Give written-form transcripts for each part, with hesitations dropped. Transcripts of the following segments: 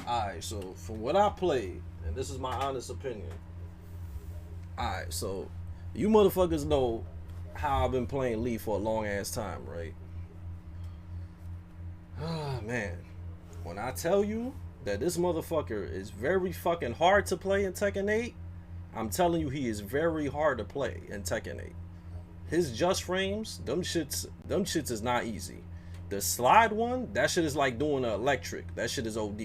Alright, so from what I played, and this is my honest opinion. Alright, so you motherfuckers know how I've been playing Lee for a long ass time, right? Ah, man. When I tell you that this motherfucker is very fucking hard to play in Tekken 8, I'm telling you he is very hard to play in Tekken 8. His just frames, them shits is not easy. The slide one, that shit is like doing an electric. That shit is OD.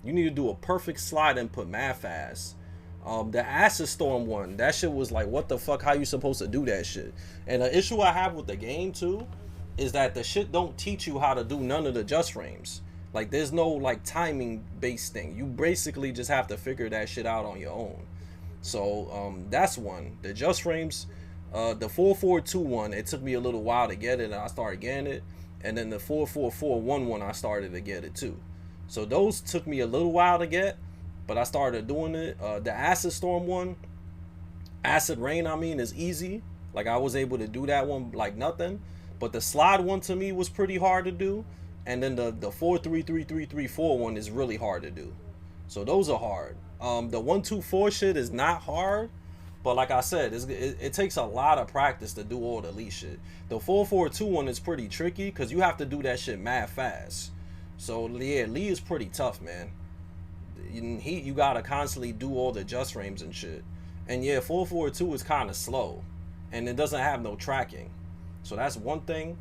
You need to do a perfect slide input mad fast. The Acid Storm one, that shit was like, what the fuck? How you supposed to do that shit? And the issue I have with the game too is that the shit don't teach you how to do none of the just frames. Like, there's no like timing based thing. You basically just have to figure that shit out on your own. So that's one. The just frames, the 442 one, it took me a little while to get it, and I started getting it. And then the 4441 one, I started to get it too. So those took me a little while to get, but I started doing it. The Acid Storm one, Acid Rain, I mean, is easy. Like, I was able to do that one like nothing. But the slide one to me was pretty hard to do. And then the 433334 one is really hard to do. So those are hard. The 124 shit is not hard, but like I said, it takes a lot of practice to do all the Lee shit. The 442 one is pretty tricky because you have to do that shit mad fast. So yeah, Lee is pretty tough, man. You gotta constantly do all the just frames and shit. And yeah, 442 is kind of slow, and it doesn't have no tracking. So that's one thing.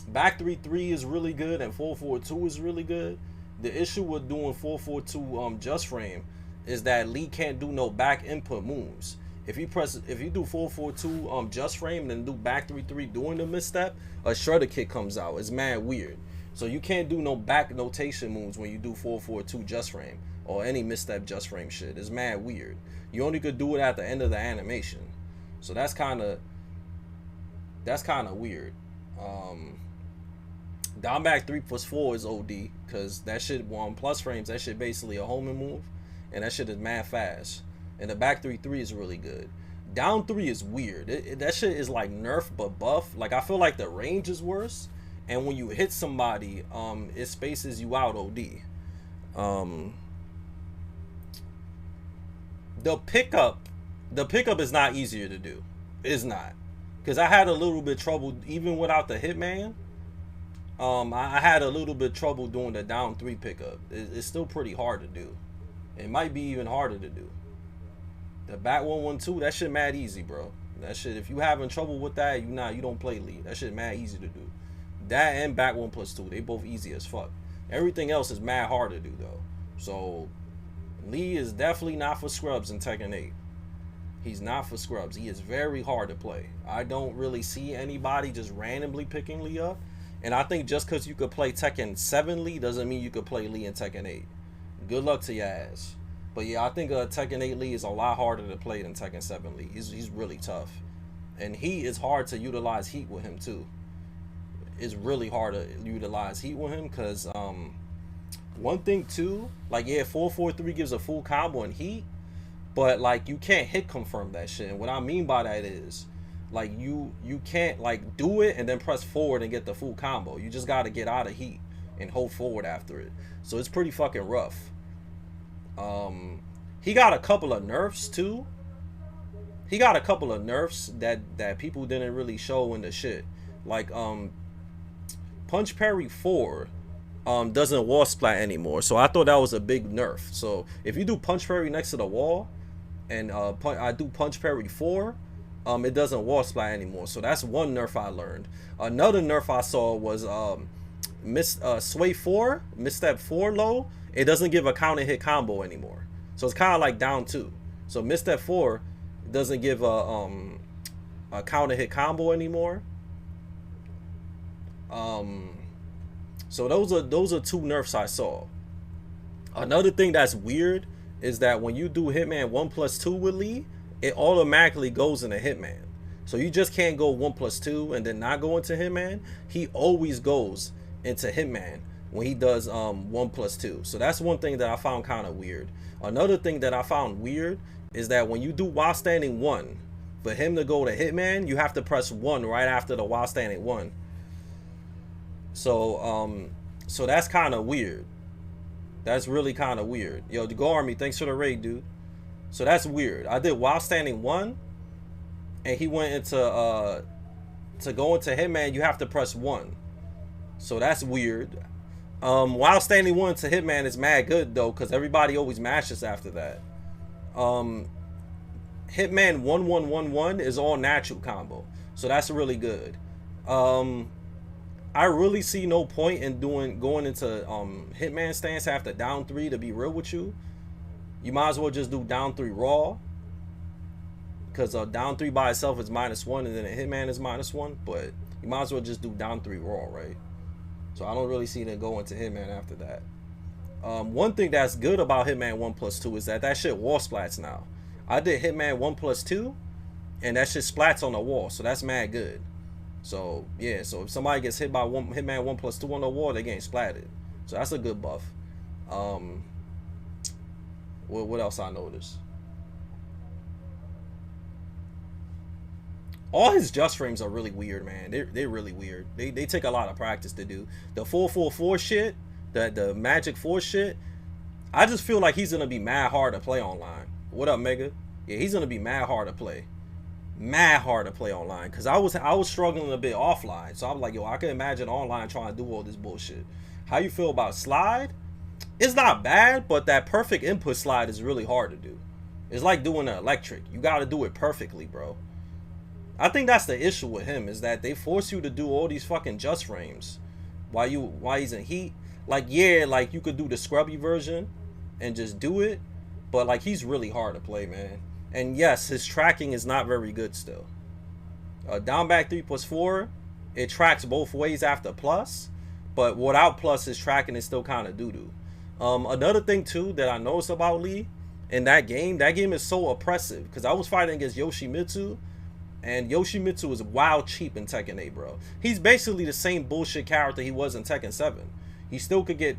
Back 3-3 is really good, and 442 is really good. The issue with doing 442 just frame is that Lee can't do no back input moves. If you do 442 just frame and then do back 3-3 doing the misstep, a shredder kick comes out. It's mad weird. So you can't do no back notation moves when you do 442 just frame or any misstep just frame shit. It's mad weird. You only could do it at the end of the animation. So that's kind of weird. Down back 3+4 is OD because that shit on plus frames, that shit basically a homing move, and that shit is mad fast. And the back 3-3 is really good. Down 3 is weird. That shit is like nerf but buff. Like, I feel like the range is worse, and when you hit somebody, it spaces you out OD. The pickup is not easier to do. It's not, because I had a little bit trouble even without the Hitman. I had a little bit trouble doing the down 3 pickup. It's still pretty hard to do. It might be even harder to do. The back 112, that shit mad easy, bro. That shit, if you having trouble with that, you don't play Lee. That shit mad easy to do. That and back 1+2, they both easy as fuck. Everything else is mad hard to do though. So Lee is definitely not for scrubs in Tekken 8. He's not for scrubs. He is very hard to play. I don't really see anybody just randomly picking Lee up. And I think just because you could play Tekken 7 Lee doesn't mean you could play Lee in Tekken 8. Good luck to your ass. But yeah, I think Tekken 8 Lee is a lot harder to play than Tekken 7 Lee. He's really tough. And he is hard to utilize heat with him too. It's really hard to utilize heat with him because one thing too, like yeah, 443 gives a full combo in heat, but like you can't hit confirm that shit. And what I mean by that is, like you can't like do it and then press forward and get the full combo. You just gotta get out of heat and hold forward after it. So it's pretty fucking rough. He got a couple of nerfs too. He got a couple of nerfs that people didn't really show in the shit. Like Punch Parry 4 doesn't wall splat anymore. So I thought that was a big nerf. So if you do Punch Parry next to the wall and I do Punch Parry 4, it doesn't wall splat anymore. So that's one nerf I learned. Another nerf I saw was Sway 4, misstep 4 low. It doesn't give a counter hit combo anymore. So it's kind of like down 2. So misstep 4 doesn't give a counter hit combo anymore. So those are two nerfs I saw. Another thing that's weird is that when you do Hitman 1+2 with Lee, it automatically goes into Hitman. So you just can't go 1+2 and then not go into Hitman. He always goes into Hitman when he does 1+2. So that's one thing that I found kind of weird. Another thing that I found weird is that when you do while standing 1, for him to go to Hitman, you have to press 1 right after the while standing 1. So So that's kind of weird. That's really kind of weird. Yo, Go Army, thanks for the raid, dude. So that's weird. I did while standing 1, and he went into to go into Hitman, you have to press 1. So that's weird. While standing 1 to Hitman is mad good though, because everybody always mashes after that. Hitman 1111 is all natural combo, so that's really good. I really see no point in going into Hitman stance after down 3. To be real with you, you might as well just do down 3 raw, because down 3 by itself is -1, and then a Hitman is -1. But you might as well just do down 3 raw, right? So I don't really see them go into Hitman after that. One thing that's good about Hitman 1+2 is that shit wall splats now. I did Hitman 1+2, and that shit splats on the wall, so that's mad good. So yeah, so if somebody gets hit by Hitman 1+2 on the wall, they getting splatted. So that's a good buff. What else I noticed? All his just frames are really weird, man. They're really weird. They take a lot of practice to do. The 444 shit, the Magic 4 shit, I just feel like he's gonna be mad hard to play online. What up, Mega? Yeah, he's gonna be mad hard to play. Mad hard to play online. Cause I was struggling a bit offline. So I'm like, yo, I can imagine online trying to do all this bullshit. How you feel about slide? It's not bad, but that perfect input slide is really hard to do. It's like doing an electric. You gotta do it perfectly, bro. I think that's the issue with him, is that they force you to do all these fucking just frames while he's in heat. Like, yeah, like you could do the scrubby version and just do it, but like he's really hard to play, man. And yes, his tracking is not very good still. Down back 3+4, it tracks both ways after plus, but without plus, his tracking is still kind of doo-doo. Another thing too that I noticed about Lee in that game is so oppressive, because I was fighting against Yoshimitsu, and Yoshimitsu is wild cheap in Tekken 8, bro. He's basically the same bullshit character he was in Tekken 7. He still could get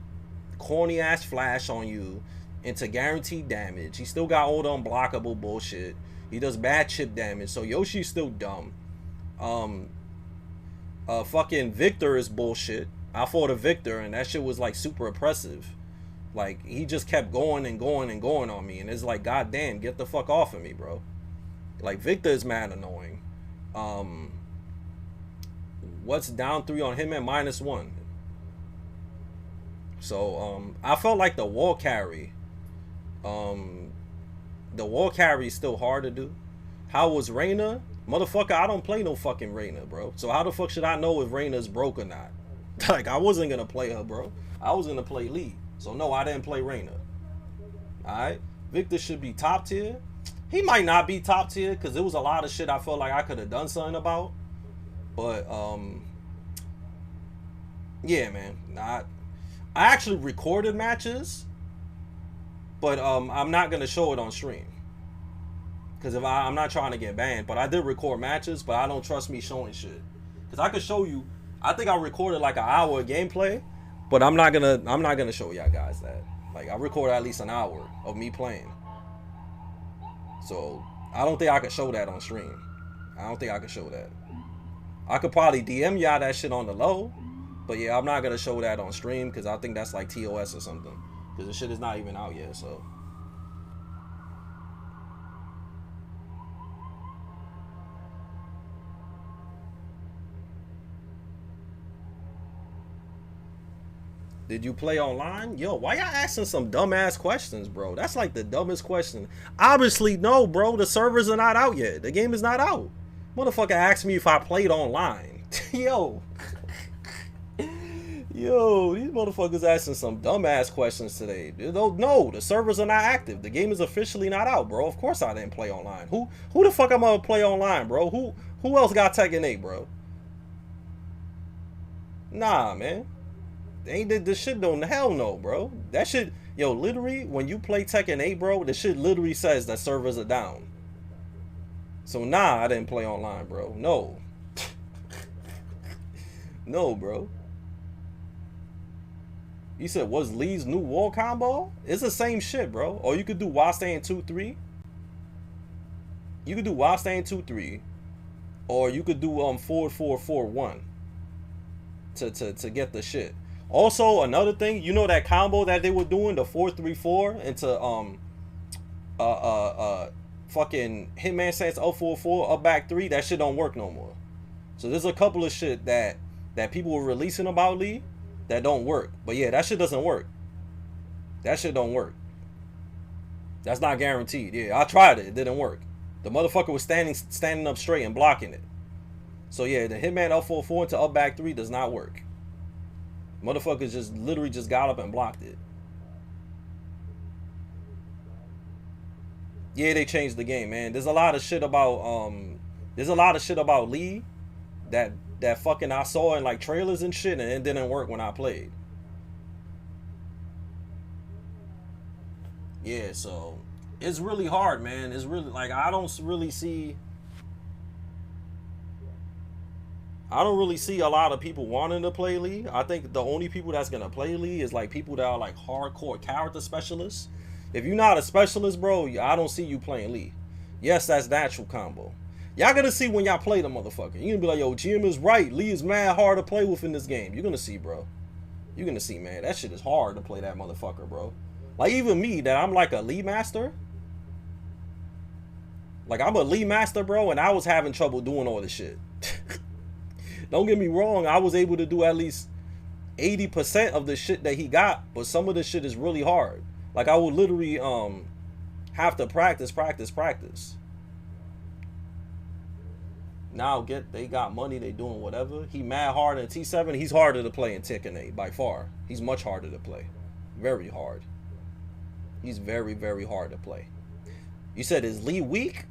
corny ass flash on you into guaranteed damage. He still got all the unblockable bullshit. He does bad chip damage. So Yoshi's still dumb. Fucking Victor is bullshit. I fought a Victor and that shit was like super oppressive. Like he just kept going and going and going on me, and it's like, god damn, get the fuck off of me, bro. Like Victor is mad annoying. What's down 3 on Hitman? -1. So I felt like the wall carry is still hard to do. How was Reyna? Motherfucker, I don't play no fucking Reyna, bro. So how the fuck should I know if Reyna's broke or not? Like, I wasn't gonna play her, bro. I was gonna play Lee. So no, I didn't play Reyna. Alright? Victor should be top tier. He might not be top tier, because there was a lot of shit I felt like I could have done something about. But yeah, man. I actually recorded matches, but I'm not gonna show it on stream, because if I'm not trying to get banned. But I did record matches, but I don't trust me showing shit, because I could show you. I think I recorded like an hour of gameplay, but I'm not gonna show y'all guys that. Like, I recorded at least an hour of me playing. So I don't think I could show that on stream. I don't think I could show that. I could probably DM y'all that shit on the low, but yeah, I'm not gonna show that on stream, because I think that's like TOS or something, because the shit is not even out yet. So did you play online? Yo, why y'all asking some dumbass questions, bro? That's like the dumbest question. Obviously, no, bro. The servers are not out yet. The game is not out. Motherfucker asked me if I played online. Yo. Yo, these motherfuckers asking some dumbass questions today. No, the servers are not active. The game is officially not out, bro. Of course I didn't play online. Who the fuck am I gonna play online, bro? Who else got Tekken 8, bro? Nah, man. Ain't this shit don't, hell no, bro. That shit, yo, literally, when you play Tekken 8, bro, the shit literally says that servers are down. So nah, I didn't play online, bro. No. No, bro. You said, what's Lee's new wall combo? It's the same shit, bro. Or you could do while staying 2-3. You could do while staying 2-3. Or you could do 4-4-4-1 to get the shit. Also, another thing, you know that combo that they were doing, the 4-3-4 into fucking Hitman Stance 044 up back 3, that shit don't work no more. So there's a couple of shit that people were releasing about Lee that don't work. But yeah, that shit doesn't work. That shit don't work. That's not guaranteed. Yeah, I tried it. It didn't work. The motherfucker was standing up straight and blocking it. So yeah, the Hitman L44 into up back 3 does not work. Motherfuckers just literally just got up and blocked it. Yeah, they changed the game, man. There's a lot of shit about Lee that fucking I saw in like trailers and shit, and it didn't work when I played. Yeah, so it's really hard, man. It's really like I don't really see a lot of people wanting to play Lee. I think the only people that's gonna play Lee is like people that are like hardcore character specialists. If you're not a specialist, bro, I don't see you playing Lee. Yes, that's natural combo. Y'all gonna see when y'all play the motherfucker. You're gonna be like, yo, GM is right. Lee is mad hard to play with in this game. You're gonna see, bro. You're gonna see, man. That shit is hard to play that motherfucker, bro. Like, even me, that I'm like a Lee master. Like, I'm a Lee master, bro, and I was having trouble doing all this shit. Don't get me wrong. I was able to do at least 80% of the shit that he got, but some of the shit is really hard. Like, I would literally have to practice. Now they got money, they doing whatever. He mad hard in T7. He's harder to play in Tekken 8 by far. He's much harder to play. Very hard. He's very, very hard to play. You said, is Lee weak?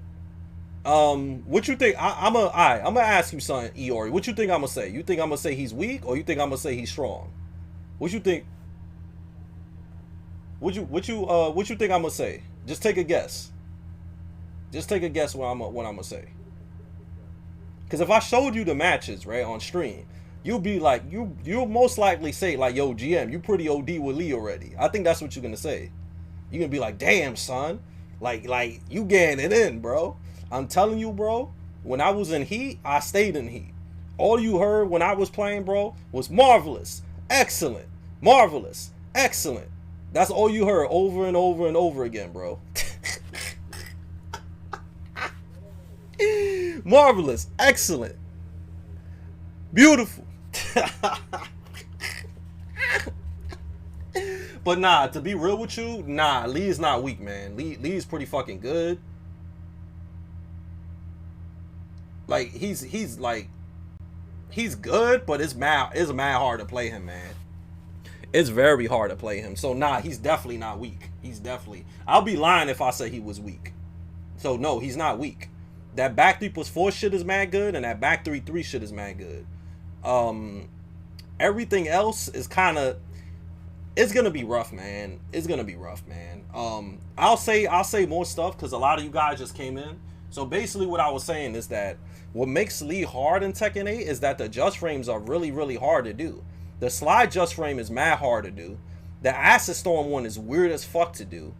What you think? I'm gonna ask you something, Eori. What you think I'm gonna say? You think I'm gonna say he's weak, or you think I'm gonna say he's strong? What you think? What you think I'm gonna say? Just take a guess. Just take a guess what I'm gonna say. Because if I showed you the matches right on stream, you'll be like, you'll most likely say like, yo, GM, you pretty OD with Lee already. I think that's what you're gonna say. You're gonna be like, damn, son, like you getting it in, bro. I'm telling you, bro, when I was in Heat, I stayed in Heat. All you heard when I was playing, bro, was marvelous, excellent, marvelous, excellent. That's all you heard over and over and over again, bro. Marvelous, excellent, beautiful. But nah, to be real with you, nah, Lee is not weak, man. Lee is pretty fucking good. Like he's good, but it's mad hard to play him, man. It's very hard to play him. So nah, he's definitely not weak. I'll be lying if I say he was weak. So no, he's not weak. That back 3+4 shit is mad good, and that back 3-3 shit is mad good. Everything else is kind of, it's gonna be rough, man. I'll say more stuff because a lot of you guys just came in. So basically what I was saying is that what makes Lee hard in Tekken 8 is that the just frames are really, really hard to do. The slide just frame is mad hard to do. The Acid Storm one is weird as fuck to do.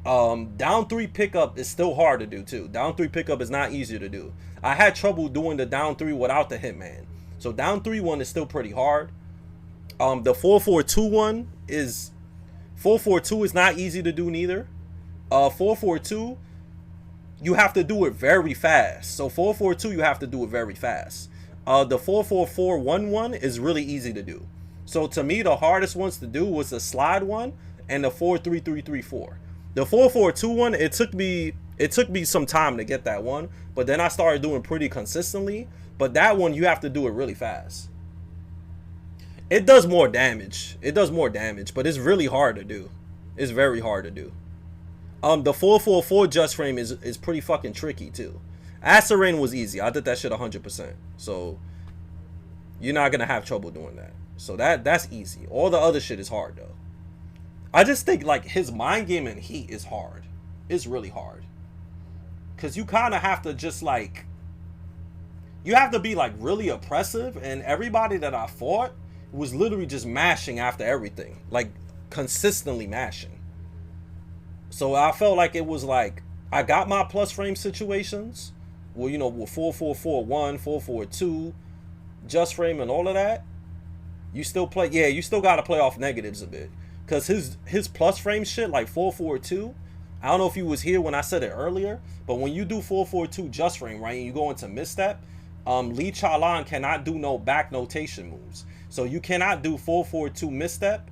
Down 3 pickup is still hard to do too. Down 3 pickup is not easier to do. I had trouble doing the down 3 without the Hitman. So down 3 one is still pretty hard. The 442 one is 442 is not easy to do neither. 442 you have to do it very fast. So 442 you have to do it very fast. The 44411 is really easy to do. So to me the hardest ones to do was the slide one and the 43334. The 442 one, it took me some time to get that one, but then I started doing pretty consistently. But that one you have to do it really fast. It does more damage. But it's really hard to do. It's very hard to do. The 444 just frame is pretty fucking tricky too. Acid Rain was easy. I did that shit 100%. So you're not gonna have trouble doing that. So that's easy. All the other shit is hard though. I just think like his mind game in Heat is hard. It's really hard. Cause you kind of have to just like, you have to be like really oppressive, and everybody that I fought was literally just mashing after everything, like consistently mashing. So I felt like it was like I got my plus frame situations, well, you know, with 4441, 442, just frame and all of that. You still play, yeah, you still gotta play off negatives a bit. Cause his plus frame shit, like 442, I don't know if you was here when I said it earlier, but when you do 442 just frame, right, and you go into misstep, Lee Chaolan cannot do no back notation moves. So you cannot do 442 misstep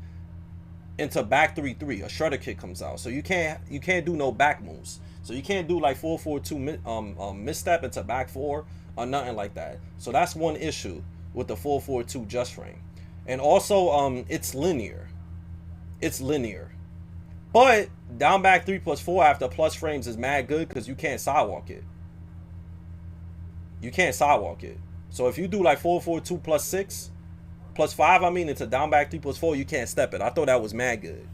into back 3-3. A shredder kick comes out. So you can't do no back moves. So you can't do like 442 misstep into back 4 or nothing like that. So that's one issue with the 442 just frame. And also it's linear. It's linear. But down back 3+4 after plus frames is mad good because you can't sidewalk it. You can't sidewalk it. So if you do like 442 plus 6 plus 5, I mean, into down back 3+4, you can't step it. I thought that was mad good.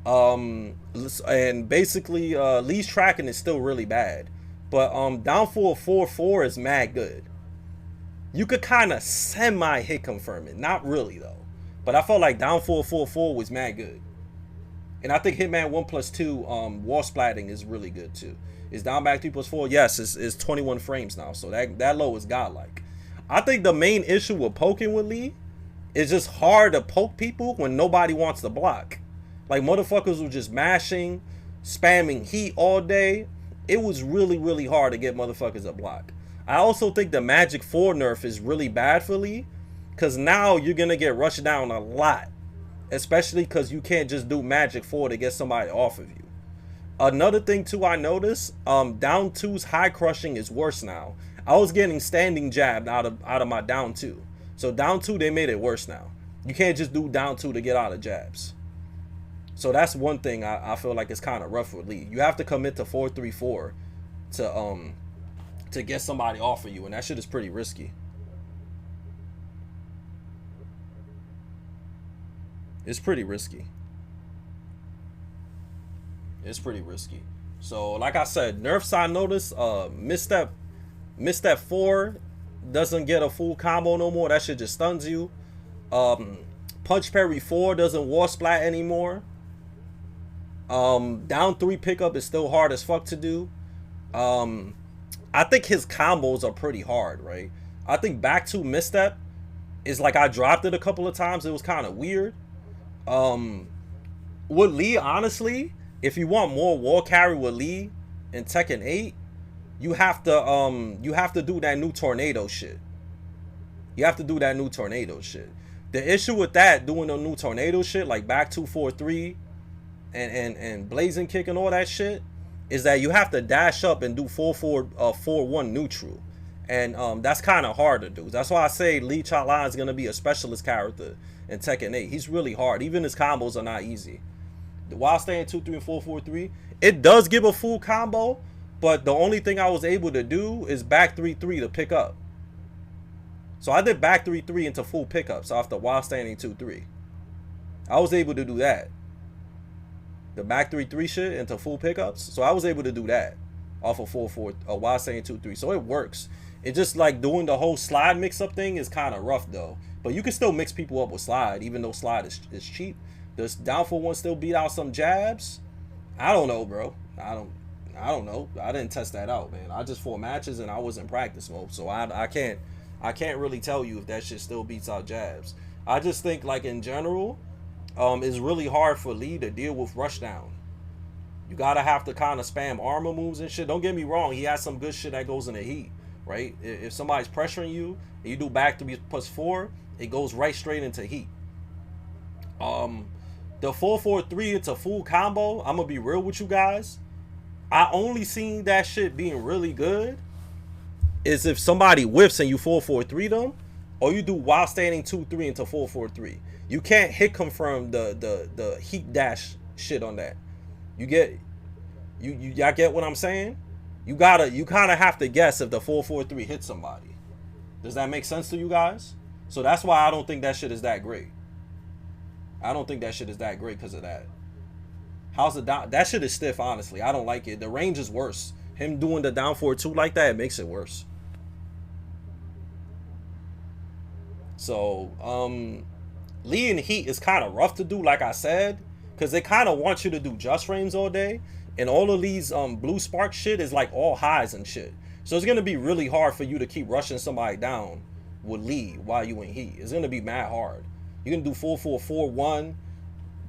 And basically Lee's tracking is still really bad, but down 4-4-4 is mad good. You could kind of semi hit confirm it, not really though, but I felt like down 4-4-4 was mad good. And I think Hitman 1+2 wall splatting is really good too. Is down back 3+4, yes, it's 21 frames now, so that low is godlike. I think the main issue with poking with Lee is just hard to poke people when nobody wants to block. Like, motherfuckers were just mashing, spamming heat all day. It was really, really hard to get motherfuckers to block. I also think the Magic 4 nerf is really bad for Lee, because now you're going to get rushed down a lot. Especially because you can't just do Magic 4 to get somebody off of you. Another thing too I noticed, down 2's high crushing is worse now. I was getting standing jabbed out of my down 2. So down 2, they made it worse now. You can't just do down 2 to get out of jabs. So that's one thing I feel like it's kind of rough with Lee. You have to commit to 4-3-4 to get somebody off of you, and that shit is pretty risky. It's pretty risky. It's pretty risky. So like I said, nerfs I noticed, misstep 4 doesn't get a full combo no more. That shit just stuns you. Punch parry 4 doesn't wall splat anymore. Down 3 pickup is still hard as fuck to do. I think his combos are pretty hard, right? I think back 2 misstep is like, I dropped it a couple of times. It was kind of weird. With Lee, honestly, if you want more wall carry with Lee in Tekken 8, you have to do that new tornado shit. You have to do that new tornado shit. The issue with that, doing the new tornado shit, like back 2-4-3 and blazing kick and all that shit, is that you have to dash up and do 4-4-1 neutral. And that's kind of hard to do. That's why I say Lee Chaolan is going to be a specialist character in Tekken 8. He's really hard. Even his combos are not easy. While staying 2-3 and 4-4-3, it does give a full combo, but the only thing I was able to do is back 3-3 to pick up. So I did back 3-3 into full pickups after while standing 2-3. I was able to do that. The back 3-3 shit into full pickups. So I was able to do that off of 4-4 while staying 2-3. So it works. It's just like doing the whole slide mix-up thing is kind of rough though. But you can still mix people up with slide, even though slide is cheap. Does down for one still beat out some jabs? I don't know, bro. I don't know. I didn't test that out, man. I just fought matches and I was in practice mode, so I can't really tell you if that shit still beats out jabs. I just think, like, in general, it's really hard for Lee to deal with rushdown. You gotta have to kind of spam armor moves and shit. Don't get me wrong, he has some good shit that goes in the heat, right? If somebody's pressuring you and you do back 3+4, it goes right straight into heat. The 4-4-3 into full combo, I'm gonna be real with you guys, I only seen that shit being really good is if somebody whiffs and you 4-4-3 them, or you do while standing 2-3 into 4-4-3. You can't hit confirm the heat dash shit on that. Y'all get what I'm saying? You kind of have to guess if the 4-4-3 hits somebody. Does that make sense to you guys? So that's why I don't think that shit is that great. I don't think that shit is that great because of that. How's it down? That shit is stiff, honestly. I don't like it. The range is worse. Him doing the down 4-2 like that, it makes it worse. So, Lee in heat is kind of rough to do, like I said, because they kind of want you to do just frames all day. And all of these blue spark shit is like all highs and shit. So it's going to be really hard for you to keep rushing somebody down with Lee while you in heat. It's going to be mad hard. You can do 4-4-4-1.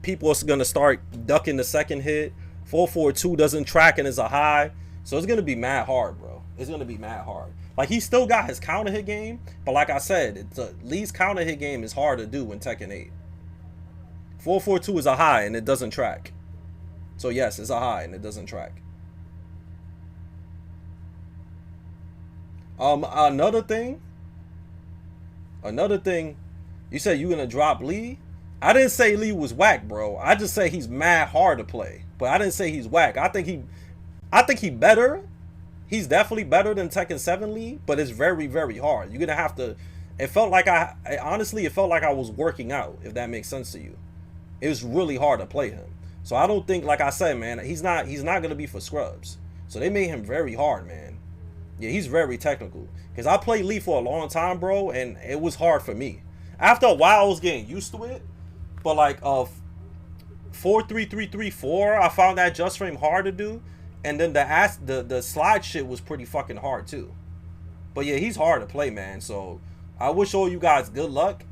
People are gonna start ducking the second hit. 4-4-2 doesn't track and is a high. So it's gonna be mad hard, bro. It's gonna be mad hard. Like, he still got his counter hit game, but like I said, Lee's counter hit game is hard to do in Tekken 8. 4-4-2 is a high and it doesn't track. So yes, it's a high and it doesn't track. Another thing, you said you gonna drop Lee. I didn't say Lee was whack, bro. I just say he's mad hard to play, but I didn't say he's whack. I think he better. He's definitely better than Tekken 7 Lee, but it's very, very hard. You're gonna have to. It felt like honestly, it felt like I was working out. If that makes sense to you, it was really hard to play him. So I don't think, like I said, man, he's not gonna be for scrubs. So they made him very hard, man. Yeah, he's very technical. Because I played Lee for a long time, bro, and it was hard for me. After a while, I was getting used to it. But like 4-3-3-3-4, I found that just frame hard to do. And then the slide shit was pretty fucking hard too. But yeah, he's hard to play, man. So I wish all you guys good luck.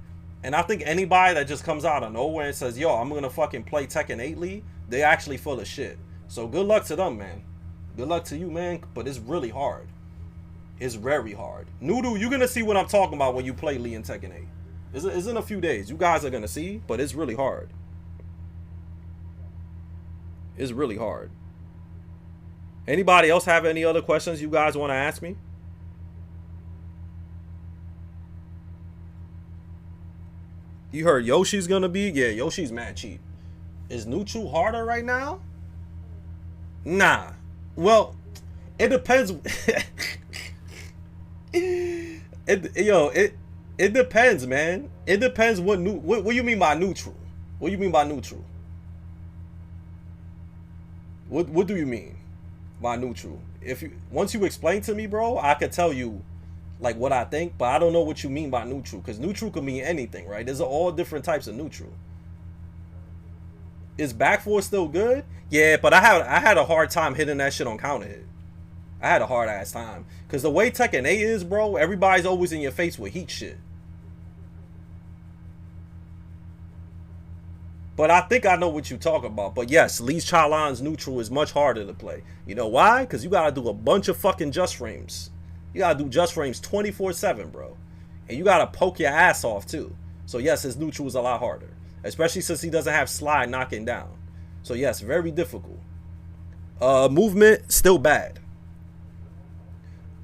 And I think anybody that just comes out of nowhere and says, yo, I'm gonna fucking play Tekken 8 Lee, they actually full of shit. So good luck to them, man. Good luck to you, man. But it's really hard. It's very hard. Noodle, you're gonna see what I'm talking about when you play Lee in Tekken 8. It's in a few days. You guys are gonna see, but it's really hard. It's really hard. Anybody else have any other questions you guys want to ask me? You heard Yoshi's gonna be? Yeah, Yoshi's mad cheap. Is Nuchu harder right now? Nah. Well, it depends. It depends, man. It depends what you mean by neutral. What do you mean by neutral? What do you mean by neutral? Once you explain to me, bro, I could tell you like what I think, but I don't know what you mean by neutral, because neutral could mean anything, right? There's all different types of neutral. Is back four still good? Yeah, but I had a hard time hitting that shit on counter hit. I had a hard ass time. Because the way Tekken 8 is, bro, everybody's always in your face with heat shit. But I think I know what you talk about. But yes, Lee's Chaolan's neutral is much harder to play. You know why? Because you got to do a bunch of fucking just frames. You got to do just frames 24/7, bro. And you got to poke your ass off, too. So yes, his neutral is a lot harder. Especially since he doesn't have slide knocking down. So yes, very difficult. Movement, still bad.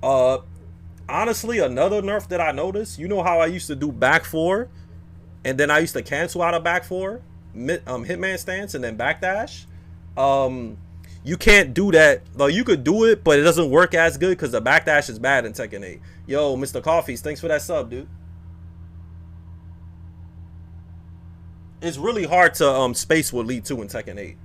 Honestly, another nerf that I noticed, you know how I used to do back four, and then I used to cancel out of back four, hitman stance, and then backdash. You can't do that. Well, you could do it, but it doesn't work as good because the backdash is bad in Tekken 8. Yo, Mr. Coffees, thanks for that sub, dude. It's really hard to space with Lee 2 in Tekken 8.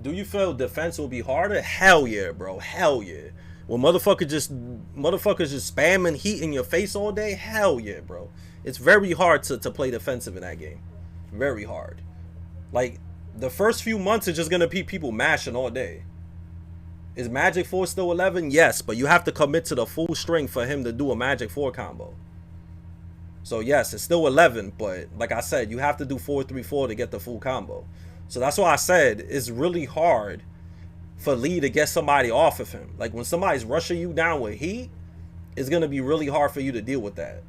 Do you feel defense will be harder? Hell yeah, bro. Hell yeah. When motherfuckers just spamming heat in your face all day? Hell yeah, bro. It's very hard to play defensive in that game. Very hard. Like, the first few months are just gonna be people mashing all day. Is Magic 4 still 11? Yes, but you have to commit to the full string for him to do a Magic 4 combo. So yes, it's still 11, but like I said, you have to do 4-3-4 to get the full combo. So that's why I said it's really hard for Lee to get somebody off of him. Like when somebody's rushing you down with heat, it's gonna be really hard for you to deal with that.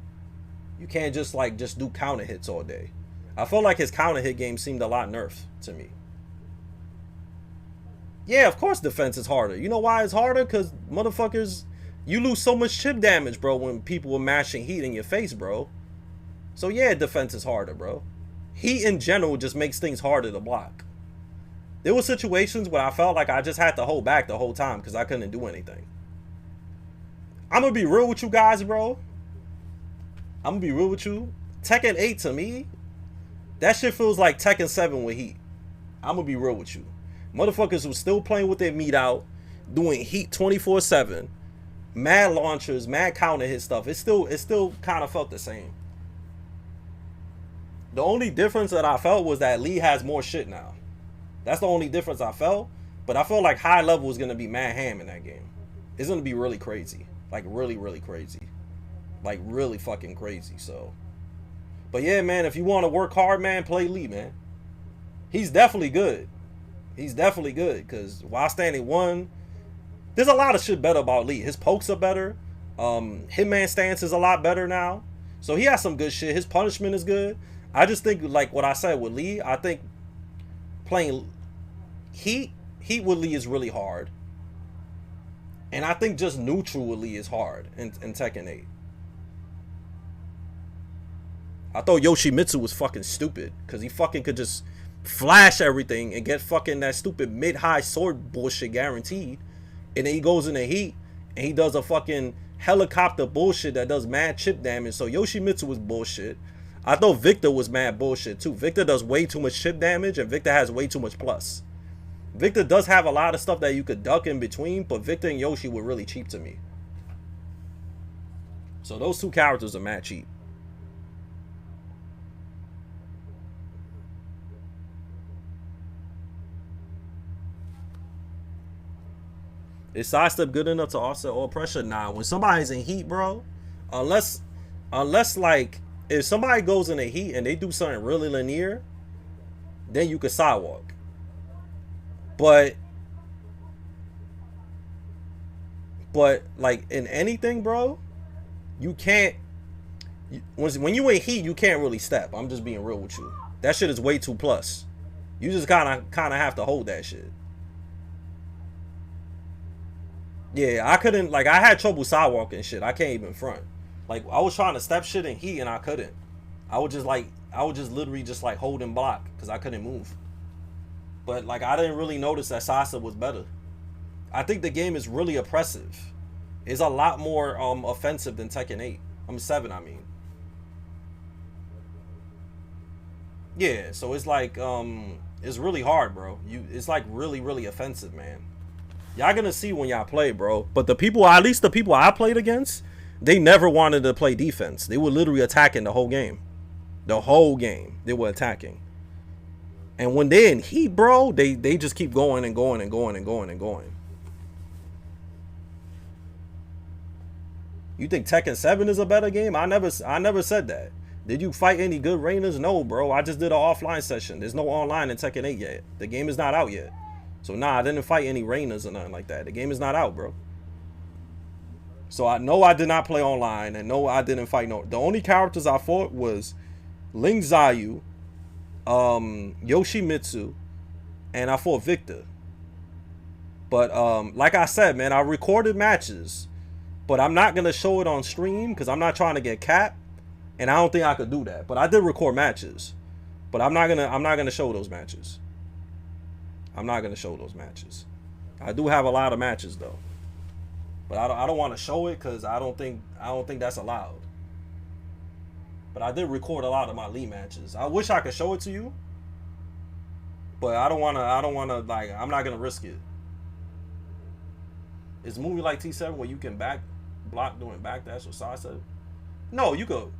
You can't just do counter hits all day. I felt like his counter hit game seemed a lot nerfed to me. Yeah, of course defense is harder. You know why it's harder? Because motherfuckers, you lose so much chip damage, bro, when people are mashing heat in your face, bro. So yeah, defense is harder, bro. Heat in general just makes things harder to block. There were situations where I felt like I just had to hold back the whole time because I couldn't do anything. I'm going to be real with you guys, bro. I'm going to be real with you. Tekken 8 to me, that shit feels like Tekken 7 with heat. I'm going to be real with you. Motherfuckers was still playing with their meat out, doing heat 24/7, mad launchers, mad counter hit stuff. It still kind of felt the same. The only difference that I felt was that Lee has more shit now. That's the only difference I felt. But I felt like high level was going to be mad ham in that game. It's gonna be really crazy. Like really, really crazy. Like really fucking crazy. So, but yeah, man, if you want to work hard, man, play Lee, man. He's definitely good. He's definitely good because while standing one, there's a lot of shit better about Lee. His pokes are better. Hitman stance is a lot better now. So he has some good shit. His punishment is good. I just think like what I said with Lee, I think playing Heat with Lee is really hard. And I think just neutral with Lee is hard in Tekken 8. I thought Yoshimitsu was fucking stupid because he fucking could just flash everything and get fucking that stupid mid-high sword bullshit guaranteed. And then he goes in the Heat and he does a fucking helicopter bullshit that does mad chip damage. So Yoshimitsu was bullshit. I thought Victor was mad bullshit too. Victor does way too much chip damage and Victor has way too much plus. Victor does have a lot of stuff that you could duck in between, but Victor and Yoshi were really cheap to me. So those two characters are mad cheap. Is sidestep good enough to offset all pressure? Nah, when somebody's in Heat, bro, unless like if somebody goes in the Heat and they do something really linear, then you could sidewalk. But like in anything, bro, you can't. When you in Heat, you can't really step. I'm just being real with you. That shit is way too plus. You just kind of have to hold that shit. Yeah, I couldn't, like, I had trouble sidewalking shit. I can't even front. Like, I was trying to step shit in Heat and I couldn't. I would just literally just like hold and block because I couldn't move. But like, I didn't really notice that Sasa was better. I think the game is really oppressive. It's a lot more offensive than Tekken 8. 7, I mean. Yeah, so it's like, it's really hard, bro. It's like really, really offensive, man. Y'all gonna see when y'all play, bro. But the people, at least the people I played against, they never wanted to play defense. They were literally attacking the whole game. The whole game, they were attacking. And when they're in Heat, bro, they just keep going and going and going and going and going. You think Tekken 7 is a better game? I never said that. Did you fight any good Rainers? No, bro. I just did an offline session. There's no online in Tekken 8 yet. The game is not out yet. So nah, I didn't fight any Rainers or nothing like that. The game is not out, bro. So I know I did not play online, and no, I didn't fight no. The only characters I fought was Ling Zayu, Yoshimitsu, and I fought Victor. But like I said, man, I recorded matches, but I'm not gonna show it on stream because I'm not trying to get capped, and I don't think I could do that. But I did record matches, but I'm not gonna show those matches. I'm not gonna show those matches. I do have a lot of matches though, but I don't want to show it because I don't think that's allowed. But I did record a lot of my Lee matches. I wish I could show it to you, but I don't wanna like, I'm not gonna risk it. Is a movie like T7 where you can back block doing backdash or side step? No, you go.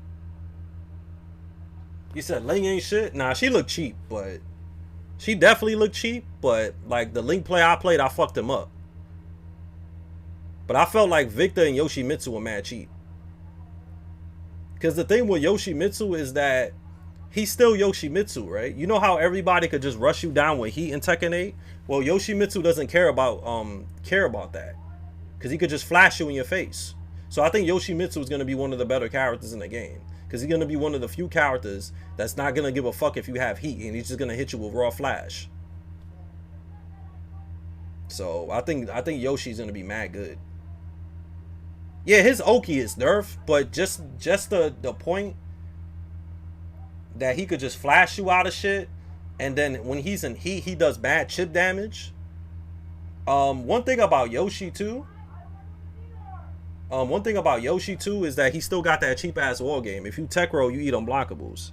You said Ling ain't shit. Nah, she looked cheap, but. She definitely looked cheap, but like the Link play I played, I fucked him up. But I felt like Victor and Yoshimitsu were mad cheap. Because the thing with Yoshimitsu is that he's still Yoshimitsu, right? You know how everybody could just rush you down with Heat in Tekken 8? Well, Yoshimitsu doesn't care about that. Because he could just flash you in your face. So I think Yoshimitsu is going to be one of the better characters in the game. Because he's going to be one of the few characters that's not going to give a fuck if you have Heat. And he's just going to hit you with raw flash. So I think Yoshi's going to be mad good. Yeah, his Oki is nerfed. But just the point that he could just flash you out of shit. And then when he's in Heat, he does bad chip damage. One thing about Yoshi too. Is that he still got that cheap ass war game. If you tech roll, you eat unblockables.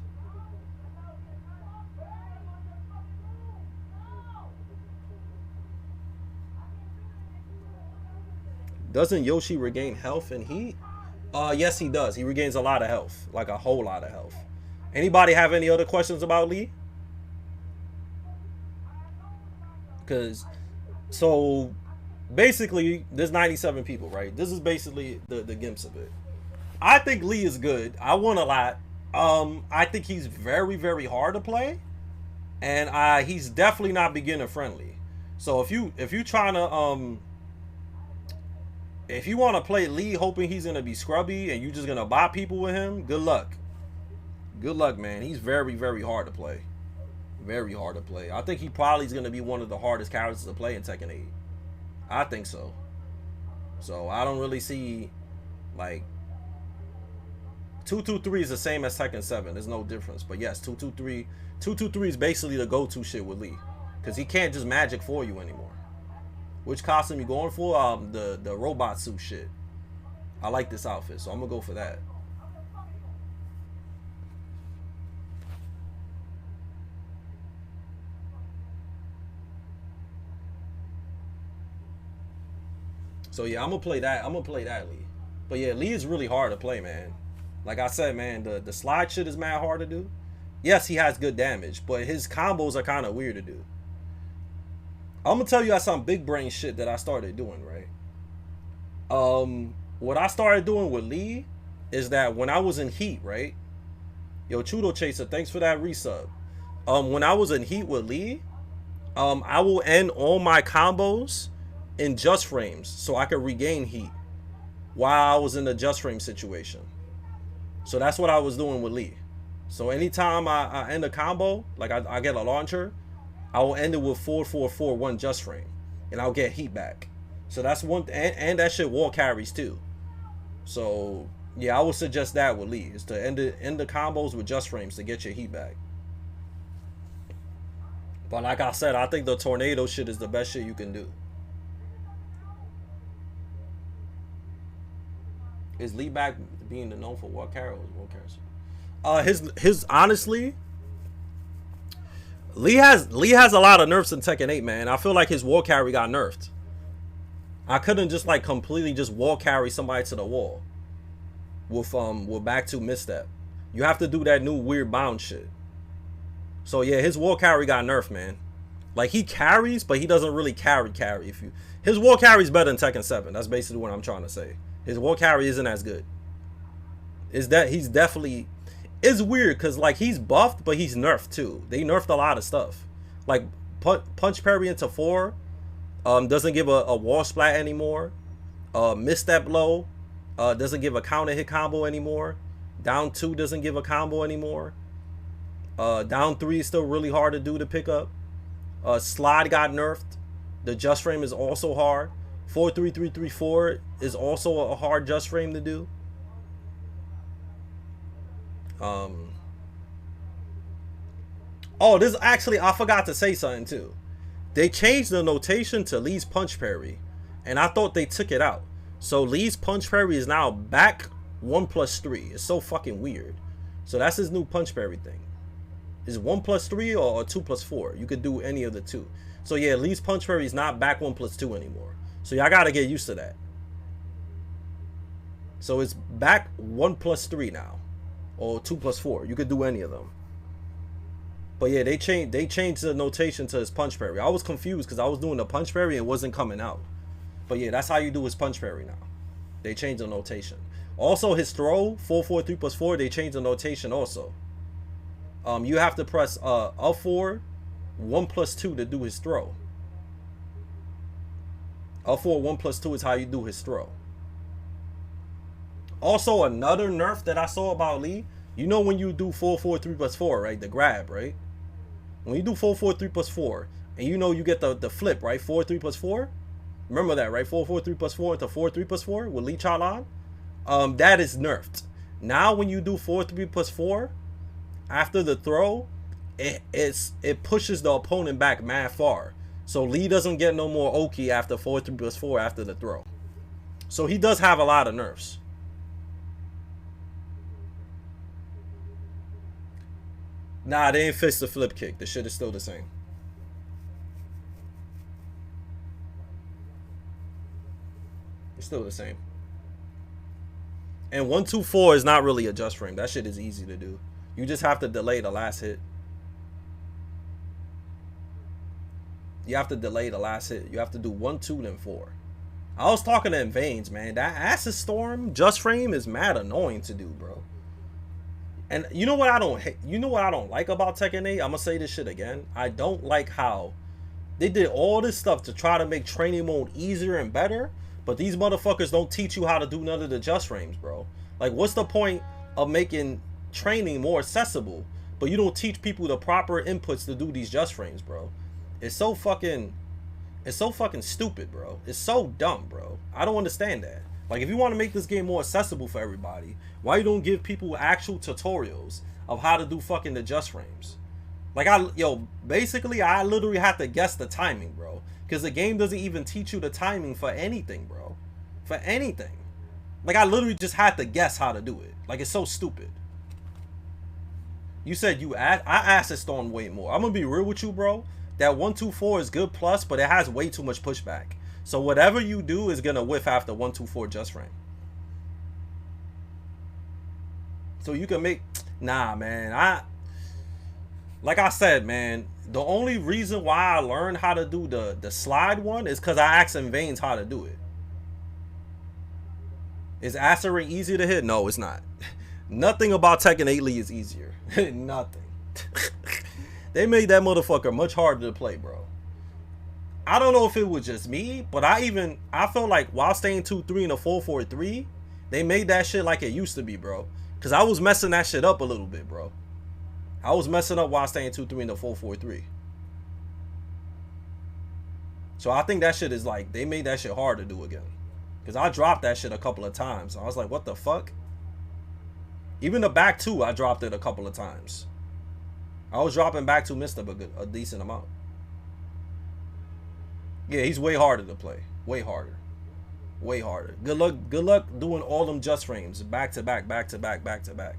Doesn't Yoshi regain health in Heat? Yes, he does. He regains a lot of health, like a whole lot of health. Anybody have any other questions about Lee? Because, so basically there's 97 people, right? This is basically the gimps of it. I think Lee is good. I won a lot. I think he's very, very hard to play, and he's definitely not beginner friendly. So if you trying to if you want to play Lee hoping he's gonna be scrubby and you just gonna buy people with him, good luck. Good luck, man. He's very, very hard to play. Very hard to play. I think he probably is gonna be one of the hardest characters to play in Tekken 8. I think so. So I don't really see like 223 is the same as Tekken 7. There's no difference. But yes, 223 is basically the go-to shit with Lee. Because he can't just magic for you anymore. Which costume you going for? The robot suit shit. I like this outfit, so I'm gonna go for that. So yeah, I'm gonna play that. I'm gonna play that Lee. But yeah, Lee is really hard to play, man. Like I said, man, the slide shit is mad hard to do. Yes, he has good damage, but his combos are kind of weird to do. I'm gonna tell you some big brain shit that I started doing, right? What I started doing with Lee is that when I was in heat, right? Yo, Chudo Chaser, thanks for that resub. When I was in heat with Lee, I will end all my combos in just frames so I could regain heat while I was in the just frame situation. So that's what I was doing with Lee. So anytime I end a combo, like I get a launcher, I will end it with 4-4-4 one just frame, and I'll get heat back. So that's one, and that shit wall carries too. So yeah, I would suggest that with Lee is to end the combos with just frames to get your heat back. But like I said, I think the tornado shit is the best shit you can do. Is Lee back being known for what carries? His honestly, Lee has a lot of nerfs in Tekken 8, man. I feel like his wall carry got nerfed. I couldn't just like completely just wall carry somebody to the wall with back to misstep. You have to do that new weird bound shit. So yeah, his wall carry got nerfed, man. Like he carries, but he doesn't really carry. His wall carry is better than Tekken 7. That's basically what I'm trying to say. His wall carry isn't as good. Is that he's definitely, it's weird because like he's buffed, but he's nerfed too. They nerfed a lot of stuff. Like punch parry into 4 doesn't give a wall splat anymore. Misstep low doesn't give a counter hit combo anymore. Down 2 doesn't give a combo anymore. Down 3 is still really hard to do to pick up. Slide got nerfed. The just frame is also hard. 4-3-3-3-4 is also a hard just frame to do. Oh, this actually, I forgot to say something too. They changed the notation to Lee's punch parry, and I thought they took it out. So Lee's punch parry is now back 1+3. It's so fucking weird. So that's his new punch parry thing. Is 1+3 or 2+4? You could do any of the two. So yeah, Lee's punch parry is not back 1+2 anymore. So y'all gotta get used to that. So it's back 1+3 now, or 2+4. You could do any of them. But yeah, they changed the notation to his punch parry. I was confused because I was doing the punch parry and it wasn't coming out. But yeah, that's how you do his punch parry now. They changed the notation. Also, his throw 4-4-3+4. They changed the notation also. You have to press L4 1+2 to do his throw. L4 1+2 is how you do his throw. Also, another nerf that I saw about Lee, you know when you do 4-4-3+4, right? The grab, right? When you do 4-4-3+4, and you know you get the flip, right? 4-3+4. Remember that, right? 4-4-3+4 into 4-3+4 with Lee Chaolan. That is nerfed. Now when you do 4-3+4, after the throw, it pushes the opponent back mad far. So Lee doesn't get no more Oki after 4-3+4 after the throw. So he does have a lot of nerfs. Nah, they ain't fixed the flip kick. The shit is still the same. It's still the same. And 1-2-4 is not really a just frame. That shit is easy to do. You just have to delay the last hit. You have to delay the last hit. You have to do 1-2 then 4. I was talking to Veins, man. That Acid Storm just frame is mad annoying to do, bro. And you know what I don't hate? You know what I don't like about Tekken 8? I'm gonna say this shit again. I don't like how they did all this stuff to try to make training mode easier and better, but these motherfuckers don't teach you how to do none of the just frames, bro. Like, what's the point of making training more accessible, but you don't teach people the proper inputs to do these just frames, bro? It's so fucking stupid, bro. It's so dumb, bro. I don't understand that. Like, if you want to make this game more accessible for everybody, why you don't give people actual tutorials of how to do fucking the just frames? Like, basically, I literally have to guess the timing, bro. Because the game doesn't even teach you the timing for anything, bro. For anything. Like, I literally just had to guess how to do it. Like, it's so stupid. You said I Acid Storm way more. I'm going to be real with you, bro. That 124 is good plus, but it has way too much pushback. So whatever you do is going to whiff after 124 just frame. So you can make... Nah, man. Like I said, man, the only reason why I learned how to do the slide one is because I asked in Veins how to do it. Is Acid Ring easier to hit? No, it's not. Nothing about Tekken 8 Lee is easier. Nothing. They made that motherfucker much harder to play, bro. I don't know if it was just me, but I felt like while staying 2-3 in a 4-4-3, they made that shit like it used to be, bro. Because I was messing that shit up a little bit, bro. I was messing up while staying 2-3 in the 4-4-3. So I think that shit is like, they made that shit hard to do again. Because I dropped that shit a couple of times. I was like, what the fuck? Even the back two, I dropped it a couple of times. I was dropping back to Mr. a decent amount. Yeah, he's way harder to play. Way harder. Way harder. Good luck doing all them just frames. Back to back, back to back, back to back.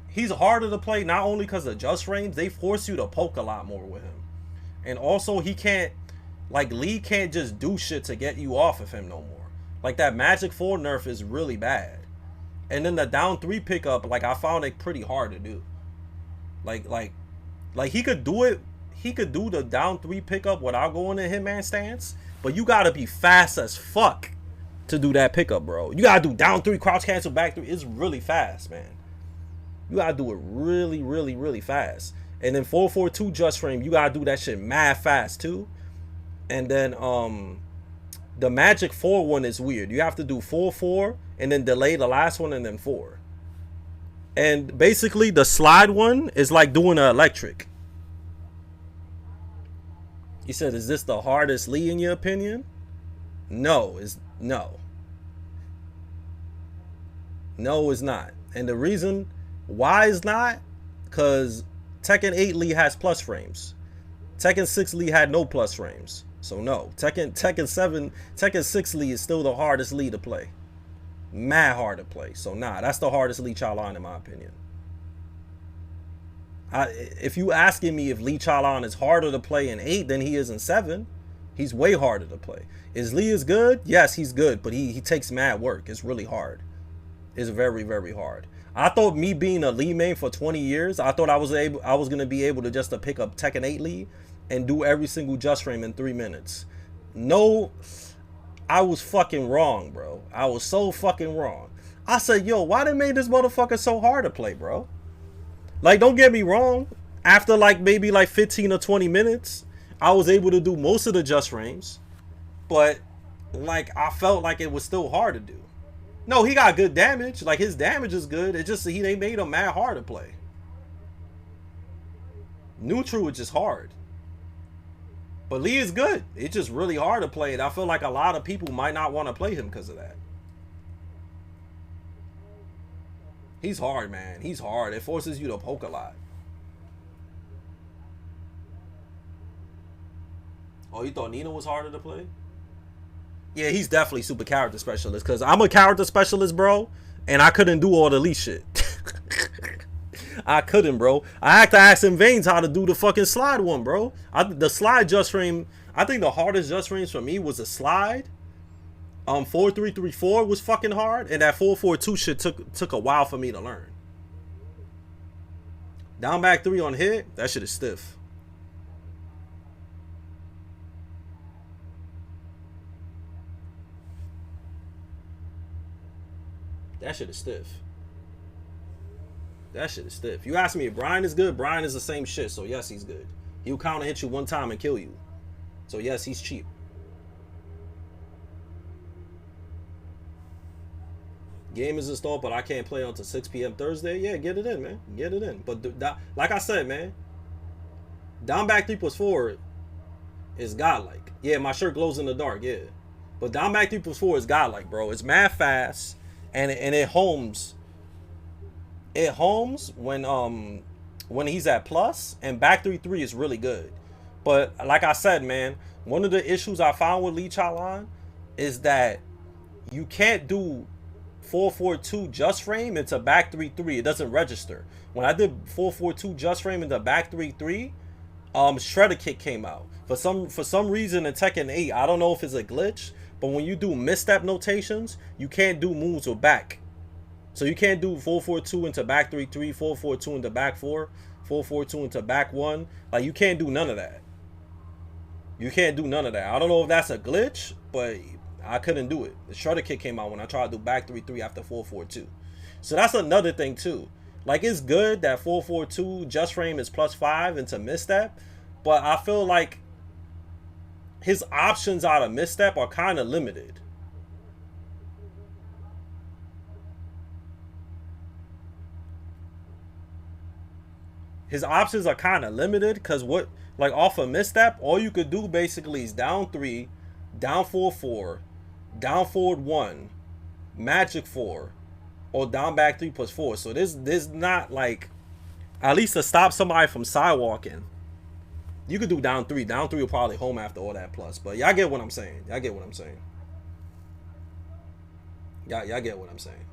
He's harder to play not only because of just frames, they force you to poke a lot more with him. And also he can't, like Lee can't just do shit to get you off of him no more. Like that Magic 4 nerf is really bad. And then the down 3 pickup, like I found it pretty hard to do. Like he could do it. He could do the down 3 pickup without going to Hitman stance. But you gotta be fast as fuck to do that pickup, bro. You gotta do down 3, crouch cancel, back 3. It's really fast, man. You gotta do it really, really, really fast. And then 4-4-2 just frame, you gotta do that shit mad fast too. And then the Magic 4 one is weird. You have to do 4-4 and then delay the last one and then 4. And basically the slide one is like doing an electric. He said, is this the hardest Lee in your opinion? No, no. No, it's not. And the reason why it's not, because Tekken 8 Lee has plus frames. Tekken 6 Lee had no plus frames. So no. Tekken 6 Lee is still the hardest Lee to play. Mad hard to play. So nah, that's the hardest Lee Chaolan in my opinion. If you asking me if Lee Chaolan is harder to play in 8 than he is in 7, he's way harder to play. Is Lee is good? Yes, he's good, but he takes mad work. It's really hard. It's very, very hard. I thought me being a Lee main for 20 years, I thought I was gonna be able to just to pick up Tekken 8 Lee and do every single just frame in 3 minutes. No, I was fucking wrong, bro. I was so fucking wrong. I said, yo, why they made this motherfucker so hard to play, bro? Like, don't get me wrong. After like maybe like 15 or 20 minutes, I was able to do most of the just frames. But like, I felt like it was still hard to do. No, he got good damage. Like, his damage is good. It's just they made him mad hard to play. Neutral is just hard. But Lee is good. It's just really hard to play. And I feel like a lot of people might not want to play him because of that. He's hard, man. He's hard. It forces you to poke a lot. Oh, you thought Nina was harder to play? Yeah, he's definitely super character specialist. Because I'm a character specialist, bro. And I couldn't do all the Lee shit. I couldn't, bro. I had to ask in Veins how to do the fucking slide one, bro. The slide just frame, I think the hardest just frames for me was a slide. 4-3-3-4 was fucking hard. And that 4-4-2 shit took a while for me to learn. Down back 3 on hit, that shit is stiff. That shit is stiff. That shit is stiff. You ask me if Brian is good, Brian is the same shit, so yes, he's good. He'll counter hit you one time and kill you. So yes, he's cheap. Game is installed, but I can't play until 6 p.m. Thursday. Yeah, get it in, man. Get it in. But like I said, man, down back 3+4 is godlike. Yeah, my shirt glows in the dark, yeah. But down back 3+4 is godlike, bro. It's mad fast, and it homes. It homes when he's at plus, and back 3-3 is really good. But like I said, man, one of the issues I found with Lee Chaolan is that you can't do 4-4-2 just frame into back 3-3. It doesn't register. When I did 4-4-2 just frame into back 3-3, shredder kick came out. For some reason in Tekken 8, I don't know if it's a glitch, but when you do misstep notations, you can't do moves with back. So you can't do 4-4-2 into back 3-3, 4-4-2 into back 4, 4-4-2 into back 1. Like, you can't do none of that. You can't do none of that. I don't know if that's a glitch, but I couldn't do it. The shredder kick came out when I tried to do back 3-3 after 4-4-2. So that's another thing too. Like, it's good that 4-4-2 just frame is +5 into misstep, but I feel like his options out of misstep are kind of limited. His options are kind of limited because what, like, off a misstep, all you could do basically is down 3, down 4-4, down forward 1, magic 4, or down back 3+4. So there's not, like, at least to stop somebody from sidewalking. You could do down 3. Down 3 will probably home after all that plus. But y'all get what I'm saying. Y'all get what I'm saying. Y'all get what I'm saying.